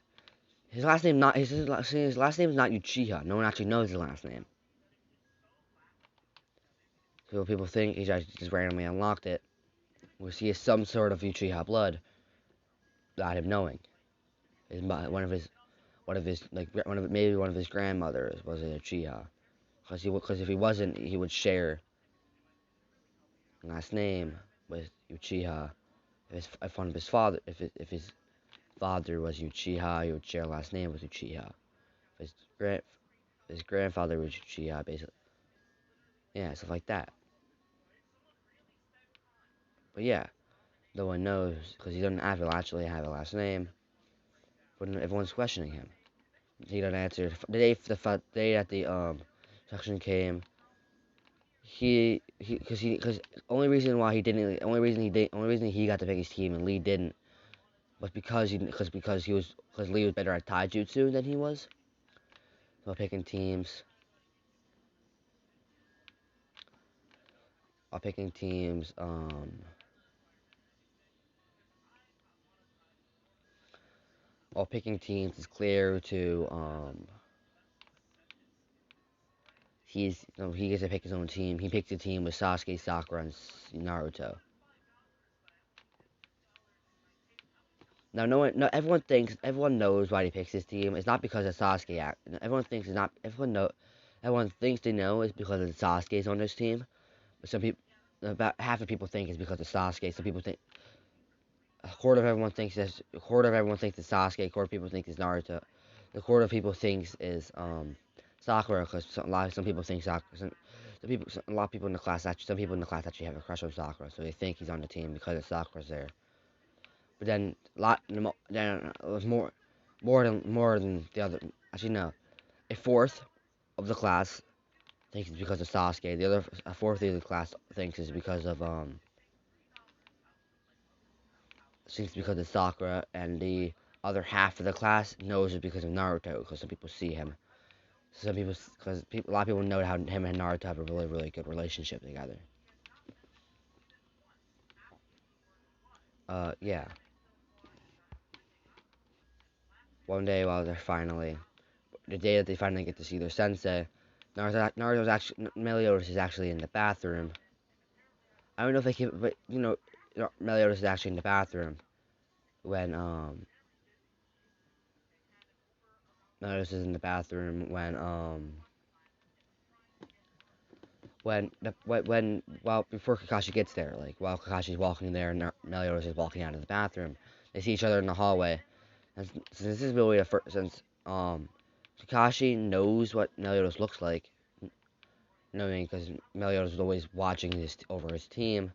his last name not his last name is not Uchiha. No one actually knows his last name. So people think he just randomly unlocked it. We see some sort of Uchiha blood without him knowing. His maybe one of his grandmothers was a Uchiha. Because if he wasn't, he would share last name with Uchiha. If one of his father, if his father was Uchiha, he would share last name with Uchiha. If his grandfather was Uchiha, basically, yeah, stuff like that. But yeah, no one knows because he doesn't actually have a last name. But everyone's questioning him. He doesn't answer. The day that the section came, because only reason he got to pick his team and Lee didn't was because Lee was better at taijutsu than he was. So picking teams, while picking teams, is clear to he gets to pick his own team. He picked a team with Sasuke, Sakura, and Naruto. Now, everyone knows why he picks his team. It's not because of Sasuke. Everyone thinks it's not. Everyone thinks they know it's because of Sasuke's on this team. But some people, about half the people think it's because of Sasuke. Some people think a quarter of everyone thinks it's Sasuke. A quarter of people think it's Naruto. A quarter of people thinks is Sakura because some people think Sakura. A lot of people in the class actually, some people in the class actually have a crush on Sakura, so they think he's on the team because Sakura's there. But then it was more than the other. Actually, no. A fourth of the class thinks it's because of Sasuke. A fourth of the class thinks it's because of Sakura, and the other half of the class knows it's because of Naruto, because some people see him. A lot of people know how him and Naruto have a really, really good relationship together. Yeah. One day while the day that they finally get to see their sensei, Meliodas is actually in the bathroom. I don't know if they keep, but Meliodas is actually in the bathroom when Meliodas is in the bathroom when before Kakashi gets there, like while Kakashi's walking there and Meliodas is walking out of the bathroom, they see each other in the hallway. And since this is really the first, since Kakashi knows what Meliodas looks like, knowing because Meliodas was always watching over his team,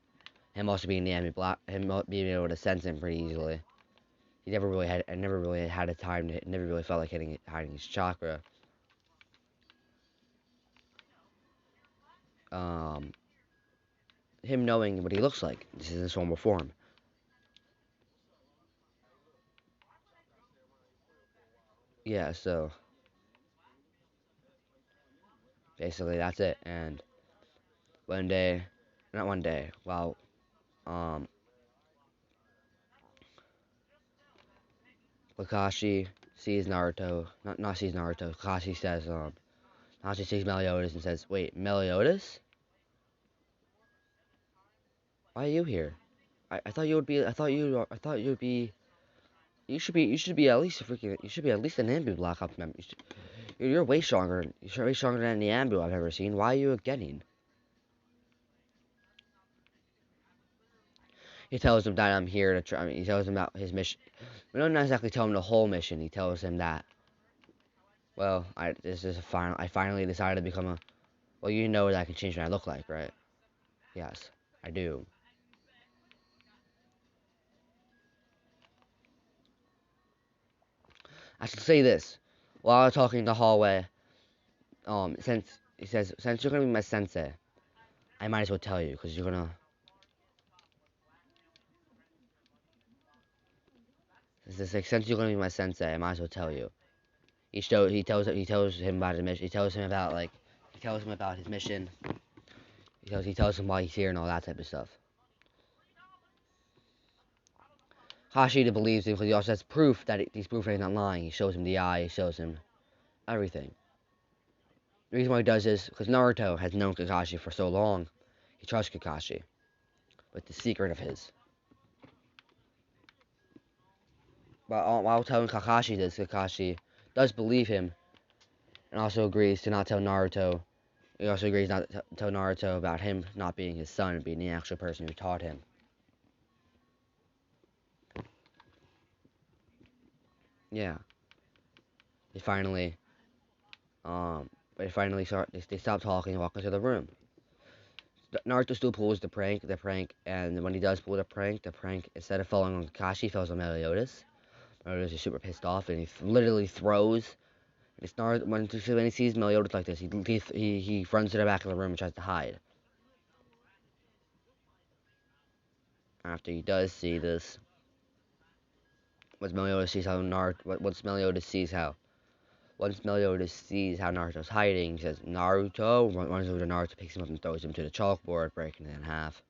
him also being the enemy block, him being able to sense him pretty easily. I never really had a time to, never really felt like hiding his chakra. Um, him knowing what he looks like, this is his normal form. Yeah, so basically that's it. And one day, not one day, well, um, Kakashi sees Naruto, not sees Naruto. Kakashi sees Meliodas and says, "Wait, Meliodas? Why are you here? I thought you would be. I thought you would be. You should be at least a freaking. You should be at least an Ambu Black Ops member. You're way stronger. You're way stronger than the Ambu I've ever seen. Why are you getting?" He tells him that I'm here to try. I mean, he tells him about his mission. We don't exactly tell him the whole mission. He tells him that. Well, this is a final. I finally decided to become a. Well, you know that I can change what I look like, right? Yes, I do. I should say this. While I was talking in the hallway, since he says, since you're gonna be my sensei, I might as well tell you because you're gonna. It's just like, since you're gonna be my sensei, I might as well tell you. He tells him about his mission. He tells him about his mission. He tells him why he's here and all that type of stuff. Hashida believes him because he also has proof that he's proof that he's not lying. He shows him the eye. He shows him everything. The reason why he does this because Naruto has known Kakashi for so long. He trusts Kakashi with the secret of his. But while telling Kakashi this, Kakashi does believe him and also agrees to not tell Naruto. He also agrees not to tell Naruto about him not being his son and being the actual person who taught him. Yeah. They finally, um, they stop talking and walk into the room. Naruto still pulls the prank, and when he does pull the prank, instead of falling on Kakashi, falls on Meliodas. Meliodas is super pissed off, and he literally throws. It's Naruto, when he sees Meliodas like this, he runs to the back of the room and tries to hide. After he does see this, once Meliodas sees how Naruto's hiding, he says Naruto, runs over to Naruto, picks him up and throws him to the chalkboard, breaking it in half.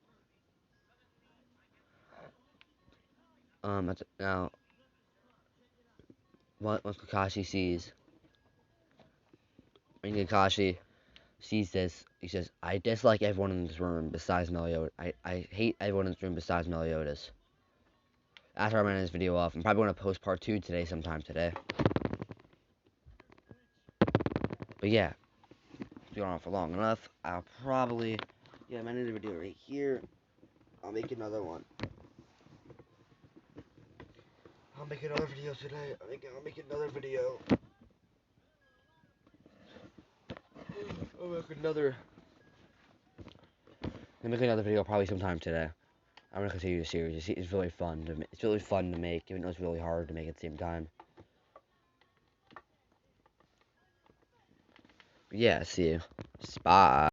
Now, once Kakashi sees this, he says, I dislike everyone in this room besides Meliodas. I hate everyone in this room besides Meliodas. After I'm ending this video off, I'm probably going to post part 2 today, sometime today. But yeah, it's going on for long enough. I'll probably, I'm ending the video right here. I'll make another one. I'll make another video today. I'll make another video. I'll make another video probably sometime today. I'm gonna continue the series. It's really fun. It's really fun to make, even though it's really hard to make at the same time. But yeah, see you. Bye.